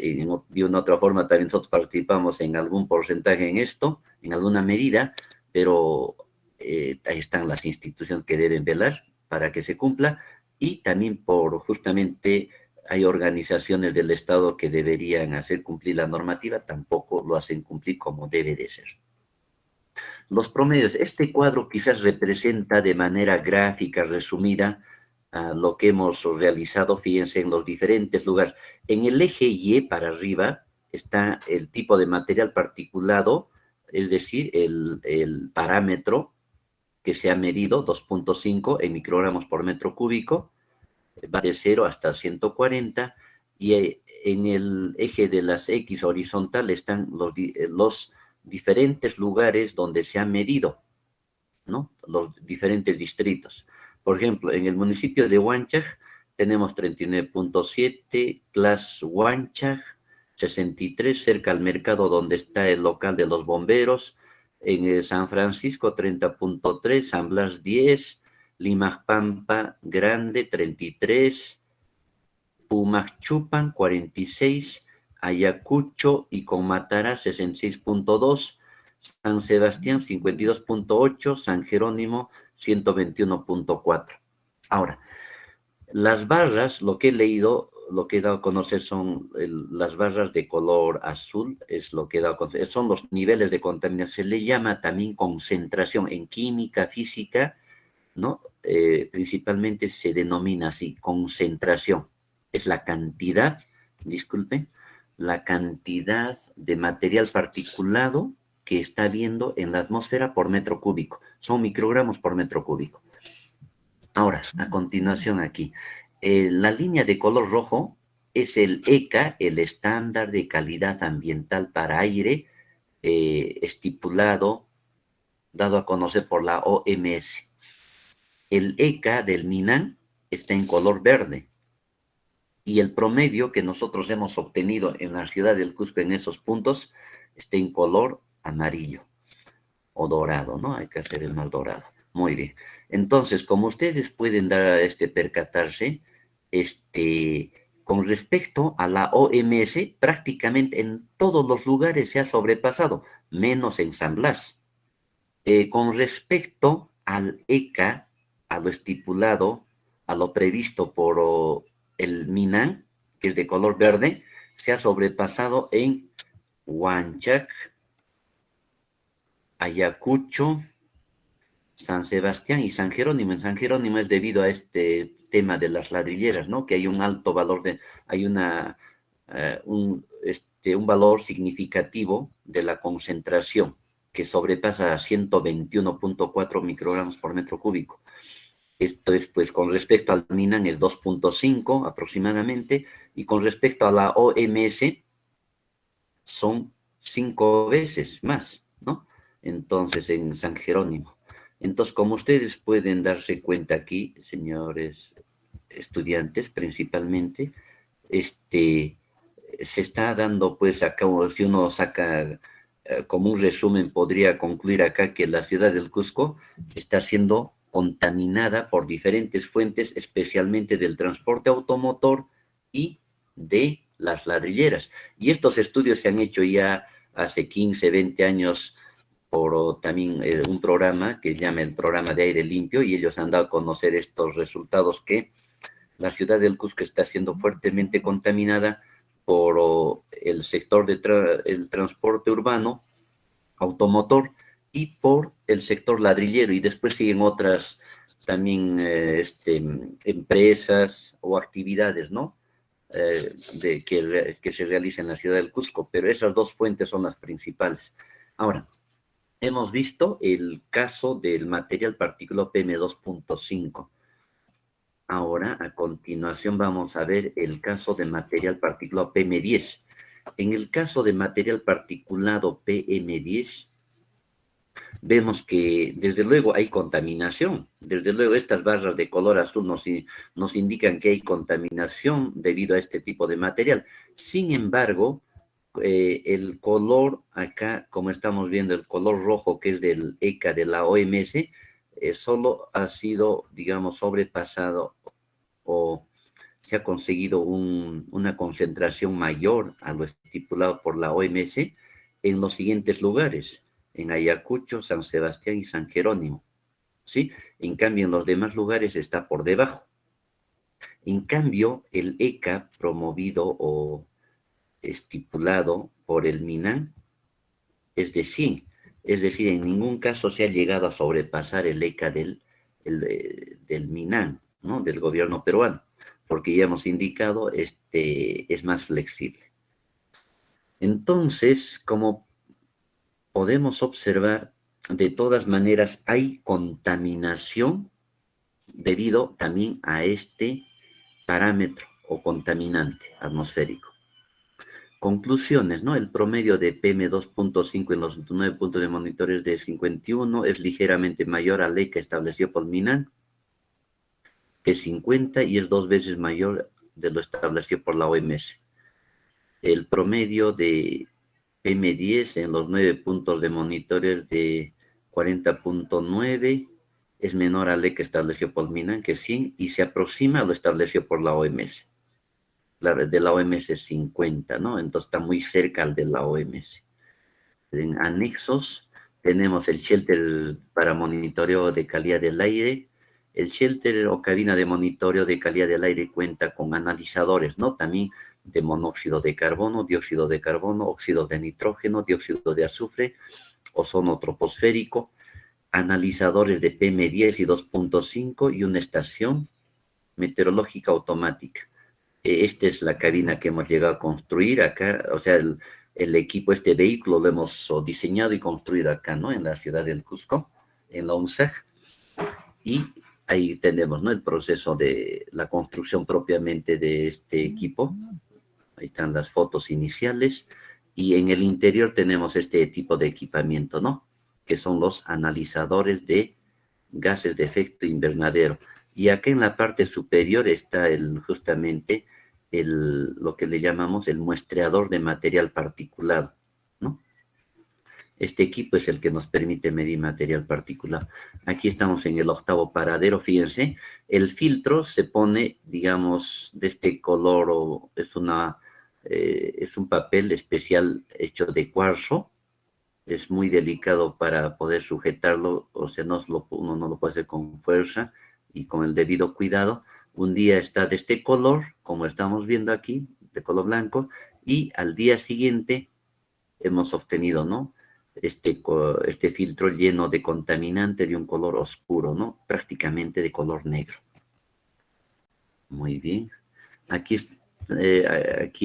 de una otra forma también nosotros participamos en algún porcentaje en esto, en alguna medida, pero ahí están las instituciones que deben velar para que se cumpla, y también justamente hay organizaciones del Estado que deberían hacer cumplir la normativa, tampoco lo hacen cumplir como debe de ser. Los promedios, este cuadro quizás representa de manera gráfica, resumida, lo que hemos realizado. Fíjense en los diferentes lugares. En el eje Y para arriba está el tipo de material particulado, es decir, el parámetro que se ha medido, 2.5 en microgramos por metro cúbico, va de 0 hasta 140, y en el eje de las X horizontal están los diferentes lugares donde se ha medido, ¿no?, los diferentes distritos. Por ejemplo, en el municipio de Huanchac tenemos 39.7, Clas Huanchaj, 63, cerca al mercado donde está el local de los bomberos. En San Francisco, 30.3, San Blas, 10, Limajpampa Grande, 33, Pumacchupan, 46, Ayacucho y Comatara, 66.2, San Sebastián, 52.8, San Jerónimo, 121.4. Ahora, las barras, lo que he leído, lo que he dado a conocer son las barras de color azul, es lo que he dado a conocer, son los niveles de contaminación. Se le llama también concentración en química, física, ¿no? Principalmente se denomina así, concentración. Es la cantidad, disculpen, la cantidad de material particulado que está habiendo en la atmósfera por metro cúbico. Son microgramos por metro cúbico. Ahora, a continuación aquí, la línea de color rojo es el ECA, el estándar de calidad ambiental para aire, estipulado, dado a conocer por la OMS. El ECA del MINAN está en color verde. Y el promedio que nosotros hemos obtenido en la ciudad del Cusco en esos puntos está en color amarillo o dorado, ¿no? Hay que hacer el más dorado. Muy bien. Entonces, como ustedes pueden percatarse, con respecto a la OMS, prácticamente en todos los lugares se ha sobrepasado, menos en San Blas. Con respecto al ECA, a lo estipulado, a lo previsto por el MINAN, que es de color verde, se ha sobrepasado en Huanchac, Ayacucho, San Sebastián y San Jerónimo. En San Jerónimo es debido a este tema de las ladrilleras, ¿no? Que hay un alto valor hay un valor significativo de la concentración que sobrepasa a 121.4 microgramos por metro cúbico. Esto es, pues, con respecto al MINAN es 2.5 aproximadamente, y con respecto a la OMS son 5 veces más, ¿no? Entonces, en San Jerónimo. Entonces, como ustedes pueden darse cuenta aquí, señores estudiantes, principalmente, se está dando, pues, acá, si uno saca como un resumen, podría concluir acá que la ciudad del Cusco está siendo contaminada por diferentes fuentes, especialmente del transporte automotor y de las ladrilleras. Y estos estudios se han hecho ya hace 15, 20 años por también un programa que se llama el Programa de Aire Limpio, y ellos han dado a conocer estos resultados, que la ciudad del Cusco está siendo fuertemente contaminada por el sector del transporte urbano, automotor, y por el sector ladrillero, y después siguen otras también empresas o actividades, ¿no? Que se realizan en la ciudad del Cusco, pero esas dos fuentes son las principales. Ahora, hemos visto el caso del material particulado PM2.5. Ahora, a continuación, vamos a ver el caso del material particulado PM10. En el caso de material particulado PM10, vemos que, desde luego, hay contaminación. Desde luego, estas barras de color azul nos indican que hay contaminación debido a este tipo de material. Sin embargo, el color acá, como estamos viendo, el color rojo, que es del ECA de la OMS, solo ha sido, digamos, sobrepasado, o se ha conseguido una concentración mayor a lo estipulado por la OMS en los siguientes lugares: en Ayacucho, San Sebastián y San Jerónimo, ¿sí? En cambio, en los demás lugares está por debajo. En cambio, el ECA promovido o estipulado por el MINAN es de 100, es decir, en ningún caso se ha llegado a sobrepasar el ECA del MINAN, ¿no? Del gobierno peruano, porque ya hemos indicado, es más flexible. Entonces, como podemos observar, de todas maneras hay contaminación debido también a este parámetro o contaminante atmosférico. Conclusiones, ¿no? El promedio de PM2.5 en los 9 puntos de monitores de 51 es ligeramente mayor al ECA establecido por MINAN, P50 y es 2 veces mayor de lo establecido por la OMS. El promedio de PM10 en los 9 puntos de monitoreo es de 40.9, es menor al que estableció por Minan, que es 100, y se aproxima a lo establecido por la OMS. La de la OMS es 50, ¿no? Entonces está muy cerca al de la OMS. En anexos tenemos el shelter para monitoreo de calidad del aire. El shelter o cabina de monitoreo de calidad del aire cuenta con analizadores, ¿no? También de monóxido de carbono, dióxido de carbono, óxido de nitrógeno, dióxido de azufre, ozono troposférico, analizadores de PM10 y 2.5 y una estación meteorológica automática. Esta es la cabina que hemos llegado a construir acá, o sea, el equipo, este vehículo lo hemos diseñado y construido acá, ¿no? En la ciudad del Cusco, en la UNSAG. Y ahí tenemos, ¿no? El proceso de la construcción propiamente de este equipo. Ahí están las fotos iniciales. Y en el interior tenemos este tipo de equipamiento, ¿no? Que son los analizadores de gases de efecto invernadero. Y acá en la parte superior está justamente lo que le llamamos el muestreador de material particulado, ¿no? Este equipo es el que nos permite medir material particulado. Aquí estamos en el 8º paradero, fíjense. El filtro se pone, digamos, de este color, es un papel especial hecho de cuarzo. Es muy delicado para poder sujetarlo, o sea, uno no lo puede hacer con fuerza y con el debido cuidado. Un día está de este color, como estamos viendo aquí, de color blanco, y al día siguiente hemos obtenido, ¿no? Este filtro lleno de contaminante de un color oscuro, ¿no? Prácticamente de color negro. Muy bien. Aquí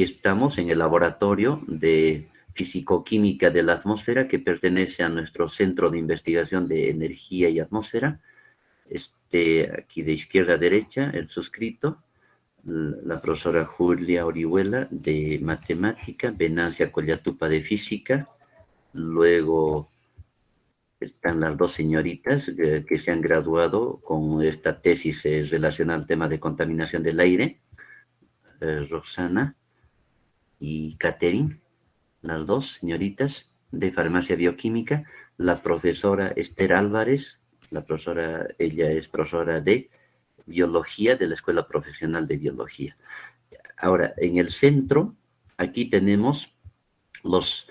estamos en el laboratorio de fisicoquímica de la atmósfera que pertenece a nuestro Centro de Investigación de Energía y Atmósfera. Aquí de izquierda a derecha, el suscrito, la profesora Julia Orihuela de Matemática, Venancia Collatupa de Física, luego están las dos señoritas que se han graduado con esta tesis relacionada al tema de contaminación del aire, Roxana y Catherine, las dos señoritas de farmacia bioquímica, la profesora Esther Álvarez, ella es profesora de biología de la Escuela Profesional de Biología. Ahora, en el centro, aquí tenemos los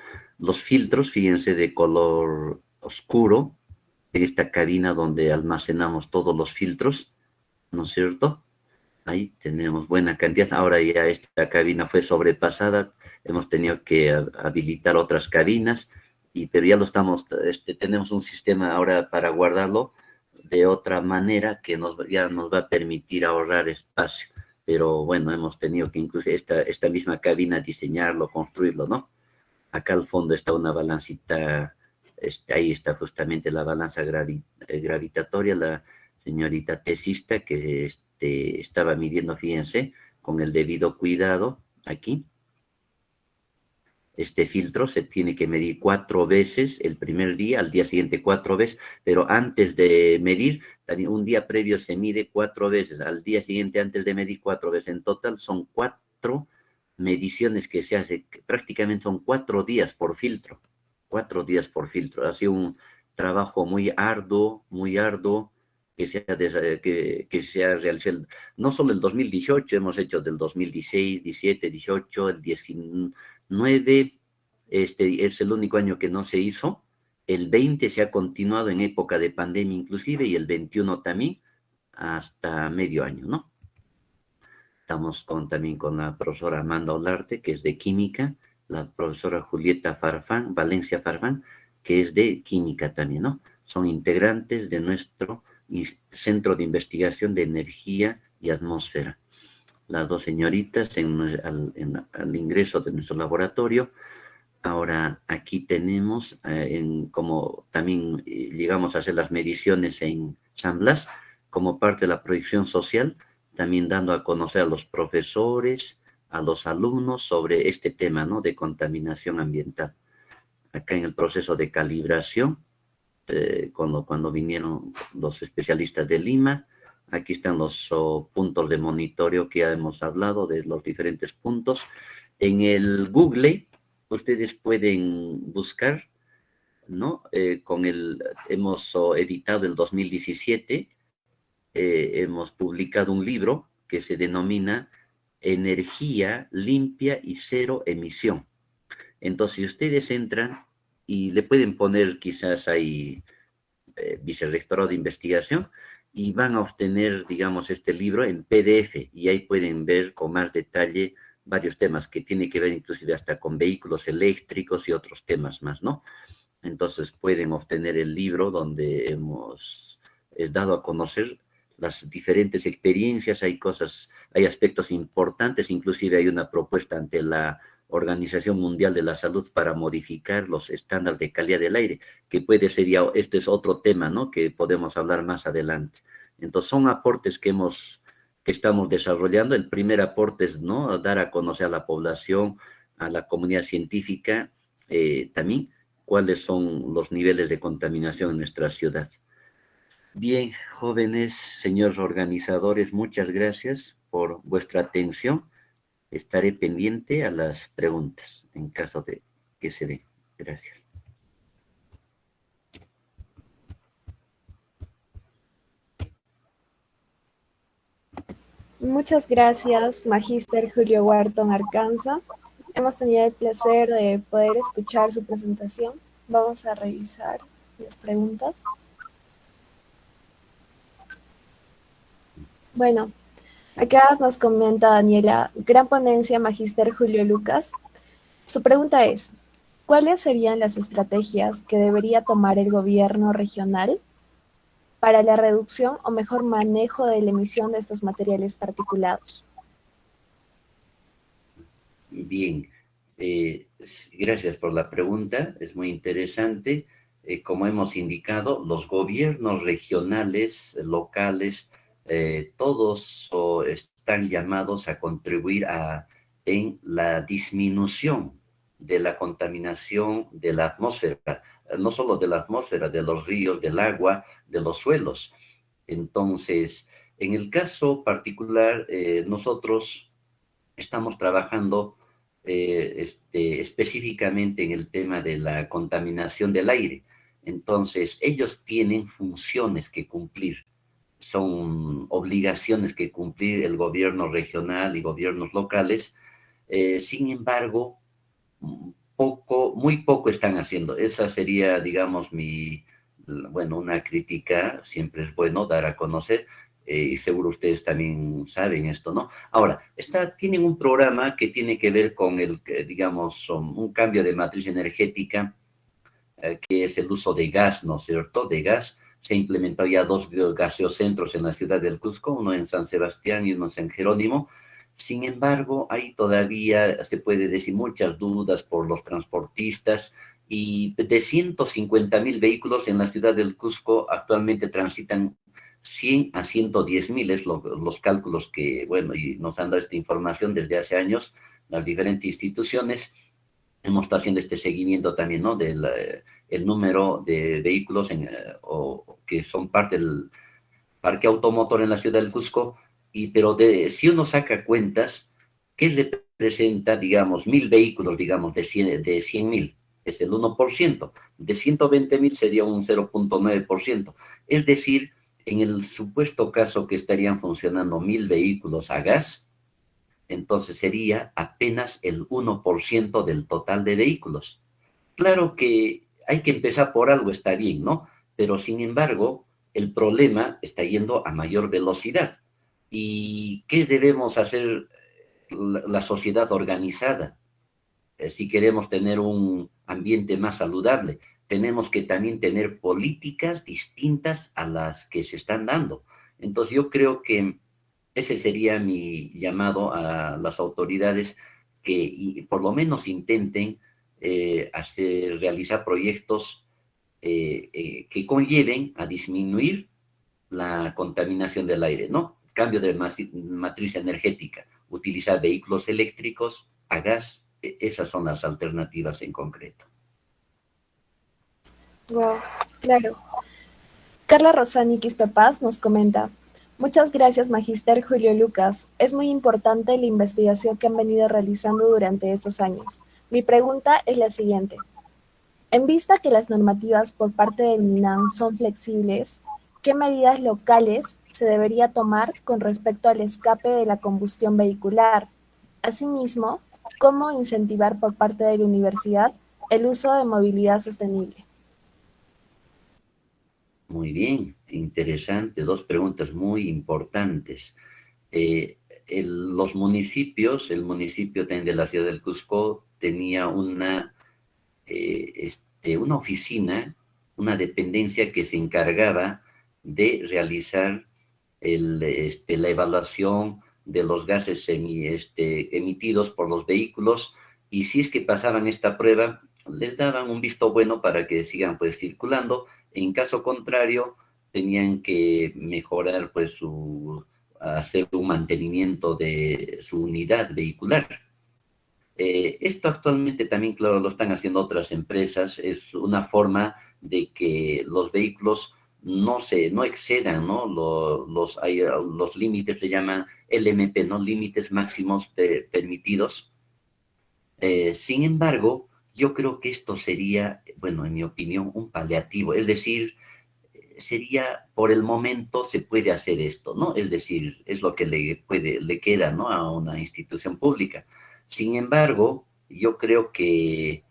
filtros, fíjense, de color oscuro, en esta cabina donde almacenamos todos los filtros, ¿no es cierto? Ahí tenemos buena cantidad. Ahora ya esta cabina fue sobrepasada, hemos tenido que habilitar otras cabinas, pero ya tenemos un sistema ahora para guardarlo de otra manera que ya nos va a permitir ahorrar espacio. Pero bueno, hemos tenido que incluso esta misma cabina diseñarlo, construirlo, ¿no? Acá al fondo está una balancita, ahí está justamente la balanza gravitatoria, la señorita tesista que estaba midiendo, fíjense, con el debido cuidado aquí. Este filtro se tiene que medir 4 veces el primer día, al día siguiente 4 veces, pero antes de medir, un día previo se mide 4 veces, al día siguiente antes de medir 4 veces. En total son 4 mediciones que se hace, prácticamente son 4 días por filtro, 4 días por filtro. Ha sido un trabajo muy arduo, que se ha realizado, no solo el 2018, hemos hecho del 2016, 17, 18, el 19, es el único año que no se hizo. El 20 se ha continuado en época de pandemia inclusive, y el 21 también, hasta medio año, ¿no? Estamos también con la profesora Amanda Olarte, que es de química, la profesora Julieta Farfán, Valencia Farfán, que es de química también, ¿no? Son integrantes de nuestro Centro de Investigación de Energía y Atmósfera. Las dos señoritas al ingreso de nuestro laboratorio. Ahora aquí tenemos, como también llegamos a hacer las mediciones en San Blas, como parte de la proyección social, también dando a conocer a los profesores, a los alumnos sobre este tema, ¿no?, de contaminación ambiental. Acá en el proceso de calibración, cuando vinieron los especialistas de Lima, Aquí están los puntos de monitoreo que ya hemos hablado, de los diferentes puntos. En el Google, ustedes pueden buscar, ¿no? Hemos editado el 2017, hemos publicado un libro que se denomina Energía limpia y cero emisión. Entonces, si ustedes entran y le pueden poner quizás ahí vicerrectorado de investigación, y van a obtener, digamos, este libro en PDF, y ahí pueden ver con más detalle varios temas que tienen que ver inclusive hasta con vehículos eléctricos y otros temas más, ¿no? Entonces pueden obtener el libro donde hemos dado a conocer las diferentes experiencias, hay aspectos importantes, inclusive hay una propuesta ante la Organización Mundial de la Salud para modificar los estándares de calidad del aire, que puede ser ya, este es otro tema, ¿no?, que podemos hablar más adelante. Entonces son aportes que estamos desarrollando. El primer aporte es, ¿no?, dar a conocer a la población, a la comunidad científica, también cuáles son los niveles de contaminación en nuestra ciudad. Bien, jóvenes, señores organizadores, muchas gracias por vuestra atención. Estaré pendiente a las preguntas en caso de que se den. Gracias. Muchas gracias, Magíster Julio Wharton Arcanza. Hemos tenido el placer de poder escuchar su presentación. Vamos a revisar las preguntas. Bueno, acá nos comenta Daniela, gran ponencia, Magíster Julio Lucas. Su pregunta es, ¿cuáles serían las estrategias que debería tomar el gobierno regional para la reducción o mejor manejo de la emisión de estos materiales particulados? Bien, gracias por la pregunta, es muy interesante. Como hemos indicado, los gobiernos regionales, locales, todos están llamados a contribuir en la disminución de la contaminación de la atmósfera, no solo de la atmósfera, de los ríos, del agua, de los suelos. Entonces, en el caso particular, nosotros estamos trabajando específicamente en el tema de la contaminación del aire. Entonces, ellos tienen funciones que cumplir, son obligaciones que cumplir el gobierno regional y gobiernos locales. Sin embargo, muy poco están haciendo. Esa sería, digamos, una crítica. Siempre es bueno dar a conocer, y seguro ustedes también saben esto, ¿no? Ahora, tienen un programa que tiene que ver con un cambio de matriz energética, que es el uso de gas, ¿no es cierto? De gas. Se implementó ya 2 gaseocentros en la ciudad del Cusco, uno en San Sebastián y uno en San Jerónimo. Sin embargo, hay todavía, se puede decir, muchas dudas por los transportistas, y de 150.000 vehículos en la ciudad del Cusco actualmente transitan 100 a 110.000, es los cálculos que, y nos han dado esta información desde hace años las diferentes instituciones. Hemos estado haciendo este seguimiento también, ¿no?, del el número de vehículos que son parte del parque automotor en la ciudad del Cusco. Pero si uno saca cuentas, ¿qué representa, digamos, 1.000 vehículos, digamos, de 100.000? Es el 1%. De 120.000 sería un 0.9%. Es decir, en el supuesto caso que estarían funcionando 1.000 vehículos a gas, entonces sería apenas el 1% del total de vehículos. Claro que hay que empezar por algo, está bien, ¿no? Pero sin embargo, el problema está yendo a mayor velocidad. ¿Y qué debemos hacer la sociedad organizada? Si queremos tener un ambiente más saludable, tenemos que también tener políticas distintas a las que se están dando. Entonces yo creo que ese sería mi llamado a las autoridades, que por lo menos intenten realizar proyectos que conlleven a disminuir la contaminación del aire, ¿no? Cambio de matriz energética, utilizar vehículos eléctricos a gas, esas son las alternativas en concreto. Wow, claro. Carla Rosani Quispapaz nos comenta, Muchas gracias, Magíster Julio Lucas. Es muy importante la investigación que han venido realizando durante estos años. Mi pregunta es la siguiente. En vista que las normativas por parte del MINAN son flexibles, ¿qué medidas locales se debería tomar con respecto al escape de la combustión vehicular? Asimismo, ¿cómo incentivar por parte de la universidad el uso de movilidad sostenible? Muy bien, interesante, dos preguntas muy importantes. Los municipios, el municipio también de la ciudad del Cusco tenía una oficina, una dependencia que se encargaba de realizar la evaluación de los gases emitidos por los vehículos, y si es que pasaban esta prueba, les daban un visto bueno para que sigan pues circulando. En caso contrario, tenían que mejorar pues hacer un mantenimiento de su unidad vehicular. Esto actualmente también, claro, lo están haciendo otras empresas. Es una forma de que los vehículos no excedan, ¿no? Los límites, se llaman LMP, ¿no? Límites máximos permitidos. Sin embargo, yo creo que esto sería, bueno, en mi opinión, un paliativo. Es decir, sería, por el momento se puede hacer esto, ¿no? Es decir, es lo que le queda, ¿no? A una institución pública. Sin embargo, yo creo que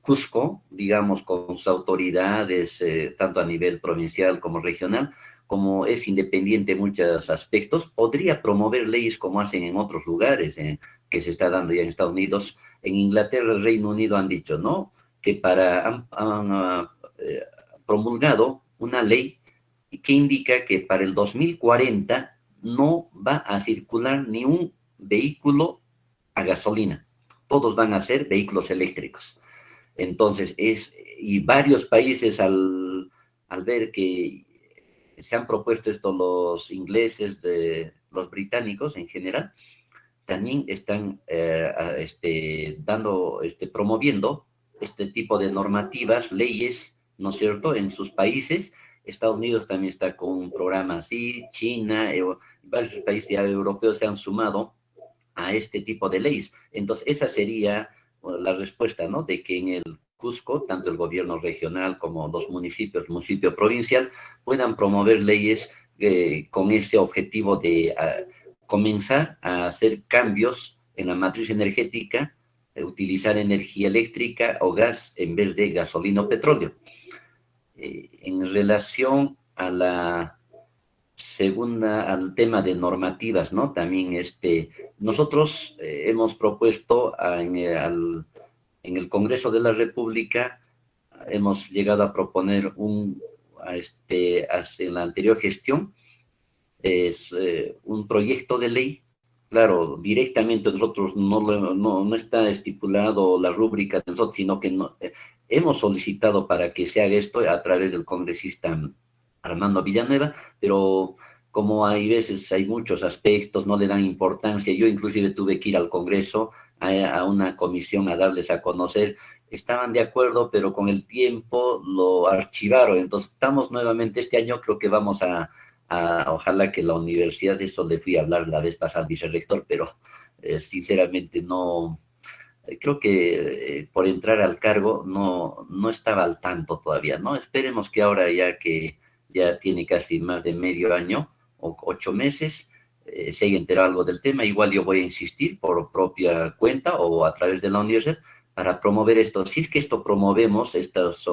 Cusco, digamos, con sus autoridades, tanto a nivel provincial como regional, como es independiente en muchos aspectos, podría promover leyes como hacen en otros lugares, que se está dando ya en Estados Unidos. En Inglaterra, el Reino Unido han dicho, ¿no? Que han promulgado una ley que indica que para el 2040 no va a circular ni un vehículo a gasolina. Todos van a ser vehículos eléctricos. Entonces, y varios países al ver que se han propuesto esto, los ingleses, los británicos en general, también están promoviendo este tipo de normativas, leyes, ¿no es cierto?, en sus países. Estados Unidos también está con un programa así, China, varios países ya europeos se han sumado a este tipo de leyes. Entonces, esa sería la respuesta, ¿no? De que en el Cusco, tanto el gobierno regional como los municipios, municipio provincial, puedan promover leyes con ese objetivo de comenzar a hacer cambios en la matriz energética, utilizar energía eléctrica o gas en vez de gasolina o petróleo. En relación a la segunda, al tema de normativas, ¿no? También nosotros hemos propuesto en el Congreso de la República, hemos llegado a proponer en la anterior gestión, un proyecto de ley. Claro, directamente nosotros no está estipulado la rúbrica de nosotros, sino que hemos solicitado para que se haga esto a través del congresista Armando Villanueva, pero como hay muchos aspectos, no le dan importancia. Yo inclusive tuve que ir al Congreso, a una comisión a darles a conocer. Estaban de acuerdo, pero con el tiempo lo archivaron. Entonces estamos nuevamente este año, creo que vamos ojalá que la universidad, de eso le fui a hablar la vez pasada al vicerrector, pero sinceramente no, creo que por entrar al cargo no estaba al tanto todavía, ¿no? Esperemos que ahora, ya que ya tiene casi más de medio año o 8 meses, se haya enterado algo del tema. Igual yo voy a insistir por propia cuenta o a través de la universidad para promover esto. Si es que esto promovemos, estas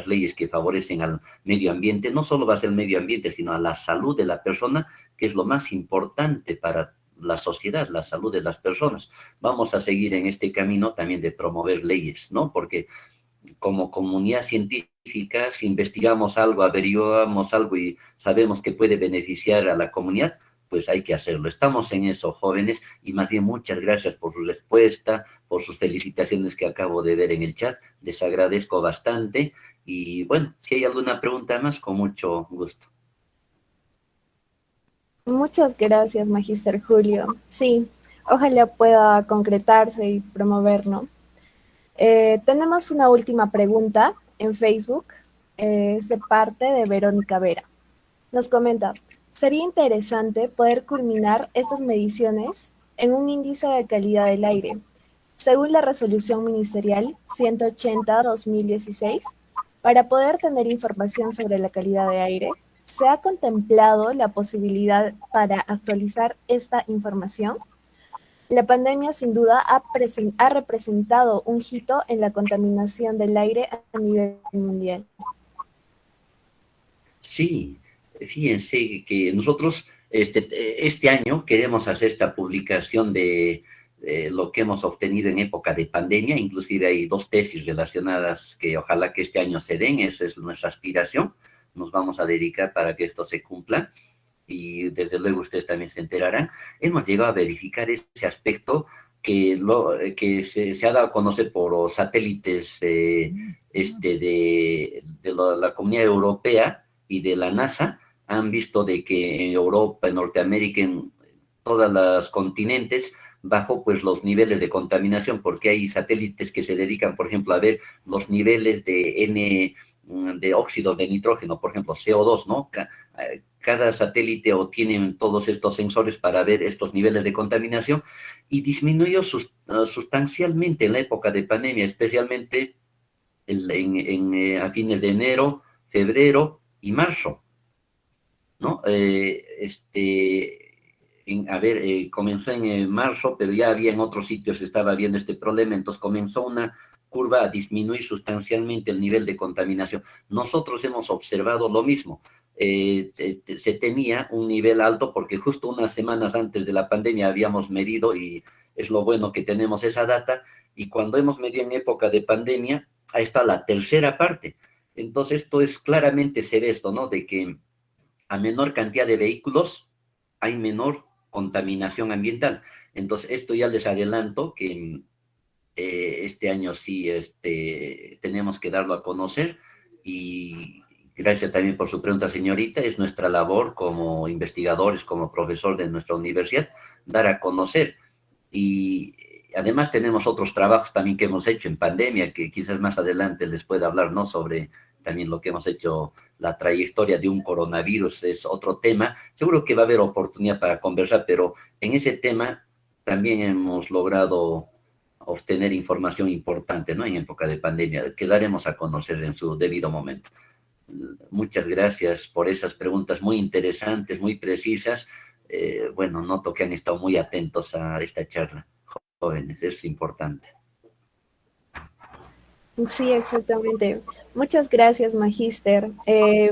leyes que favorecen al medio ambiente, no solo va a ser el medio ambiente, sino a la salud de la persona, que es lo más importante para la sociedad, la salud de las personas. Vamos a seguir en este camino también de promover leyes, ¿no? Porque como comunidad científica, si investigamos algo, averiguamos algo y sabemos que puede beneficiar a la comunidad, pues hay que hacerlo. Estamos en eso, jóvenes, y más bien muchas gracias por su respuesta, por sus felicitaciones que acabo de ver en el chat. Les agradezco bastante y bueno, si hay alguna pregunta más, con mucho gusto. Muchas gracias, Magíster Julio. Sí, ojalá pueda concretarse y promover, ¿no? Tenemos una última pregunta en Facebook, es de parte de Verónica Vera. Nos comenta, Sería interesante poder culminar estas mediciones en un índice de calidad del aire. Según la resolución ministerial 180-2016, para poder tener información sobre la calidad de aire, ¿se ha contemplado la posibilidad para actualizar esta información? La pandemia sin duda ha representado un hito en la contaminación del aire a nivel mundial. Sí, fíjense que nosotros este año queremos hacer esta publicación de lo que hemos obtenido en época de pandemia, inclusive hay 2 tesis relacionadas que ojalá que este año se den, esa es nuestra aspiración, nos vamos a dedicar para que esto se cumpla y desde luego ustedes también se enterarán. Hemos llegado a verificar ese aspecto que se ha dado a conocer por satélites la Comunidad Europea y de la NASA. Han visto de que en Europa, en Norteamérica, en todos los continentes, bajó pues los niveles de contaminación, porque hay satélites que se dedican, por ejemplo, a ver los niveles de óxido de nitrógeno, por ejemplo, CO2, ¿no? Cada satélite o tienen todos estos sensores para ver estos niveles de contaminación y disminuyó sustancialmente en la época de pandemia, especialmente a fines de enero, febrero y marzo, ¿no? Comenzó en marzo, pero ya había en otros sitios, estaba viendo este problema, entonces comenzó una curva a disminuir sustancialmente el nivel de contaminación. Nosotros hemos observado lo mismo. Se tenía un nivel alto porque justo unas semanas antes de la pandemia habíamos medido, y es lo bueno que tenemos esa data, y cuando hemos medido en época de pandemia, ahí está la tercera parte. Entonces esto es claramente se ve esto, ¿no? De que a menor cantidad de vehículos hay menor contaminación ambiental. Entonces esto ya les adelanto que este año sí tenemos que darlo a conocer, y gracias también por su pregunta, señorita. Es nuestra labor como investigadores, como profesor de nuestra universidad, dar a conocer. Y además tenemos otros trabajos también que hemos hecho en pandemia, que quizás más adelante les pueda hablar, ¿no? Sobre también lo que hemos hecho, la trayectoria de un coronavirus es otro tema. Seguro que va a haber oportunidad para conversar, pero en ese tema también hemos logrado obtener información importante, ¿no? En época de pandemia, que daremos a conocer en su debido momento. Muchas gracias por esas preguntas muy interesantes, muy precisas. Bueno, noto que han estado muy atentos a esta charla, jóvenes, es importante. Sí, exactamente. Muchas gracias, Magíster.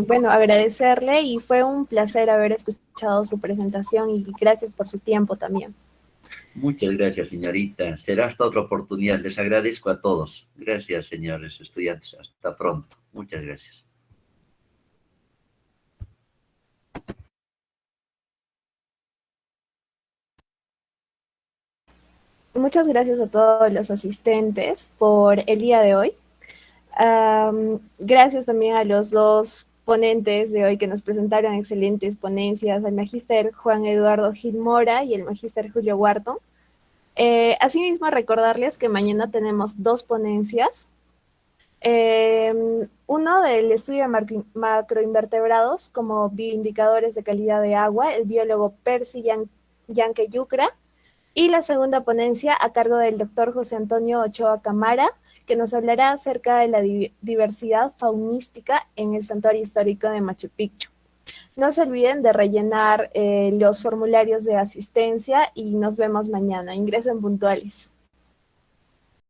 Bueno, agradecerle y fue un placer haber escuchado su presentación y gracias por su tiempo también. Muchas gracias, señorita. Será hasta otra oportunidad. Les agradezco a todos. Gracias, señores estudiantes. Hasta pronto. Muchas gracias. Muchas gracias a todos los asistentes por el día de hoy. Gracias también a los 2 ponentes de hoy que nos presentaron excelentes ponencias, al magíster Juan Eduardo Gil Mora y el magíster Julio Wharton. Asimismo, recordarles que mañana tenemos 2 ponencias. Uno del estudio de macroinvertebrados como bioindicadores de calidad de agua, el biólogo Percy Yanque Yucra, y la segunda ponencia a cargo del doctor José Antonio Ochoa Camara, que nos hablará acerca de la diversidad faunística en el Santuario Histórico de Machu Picchu. No se olviden de rellenar los formularios de asistencia y nos vemos mañana. Ingresen puntuales.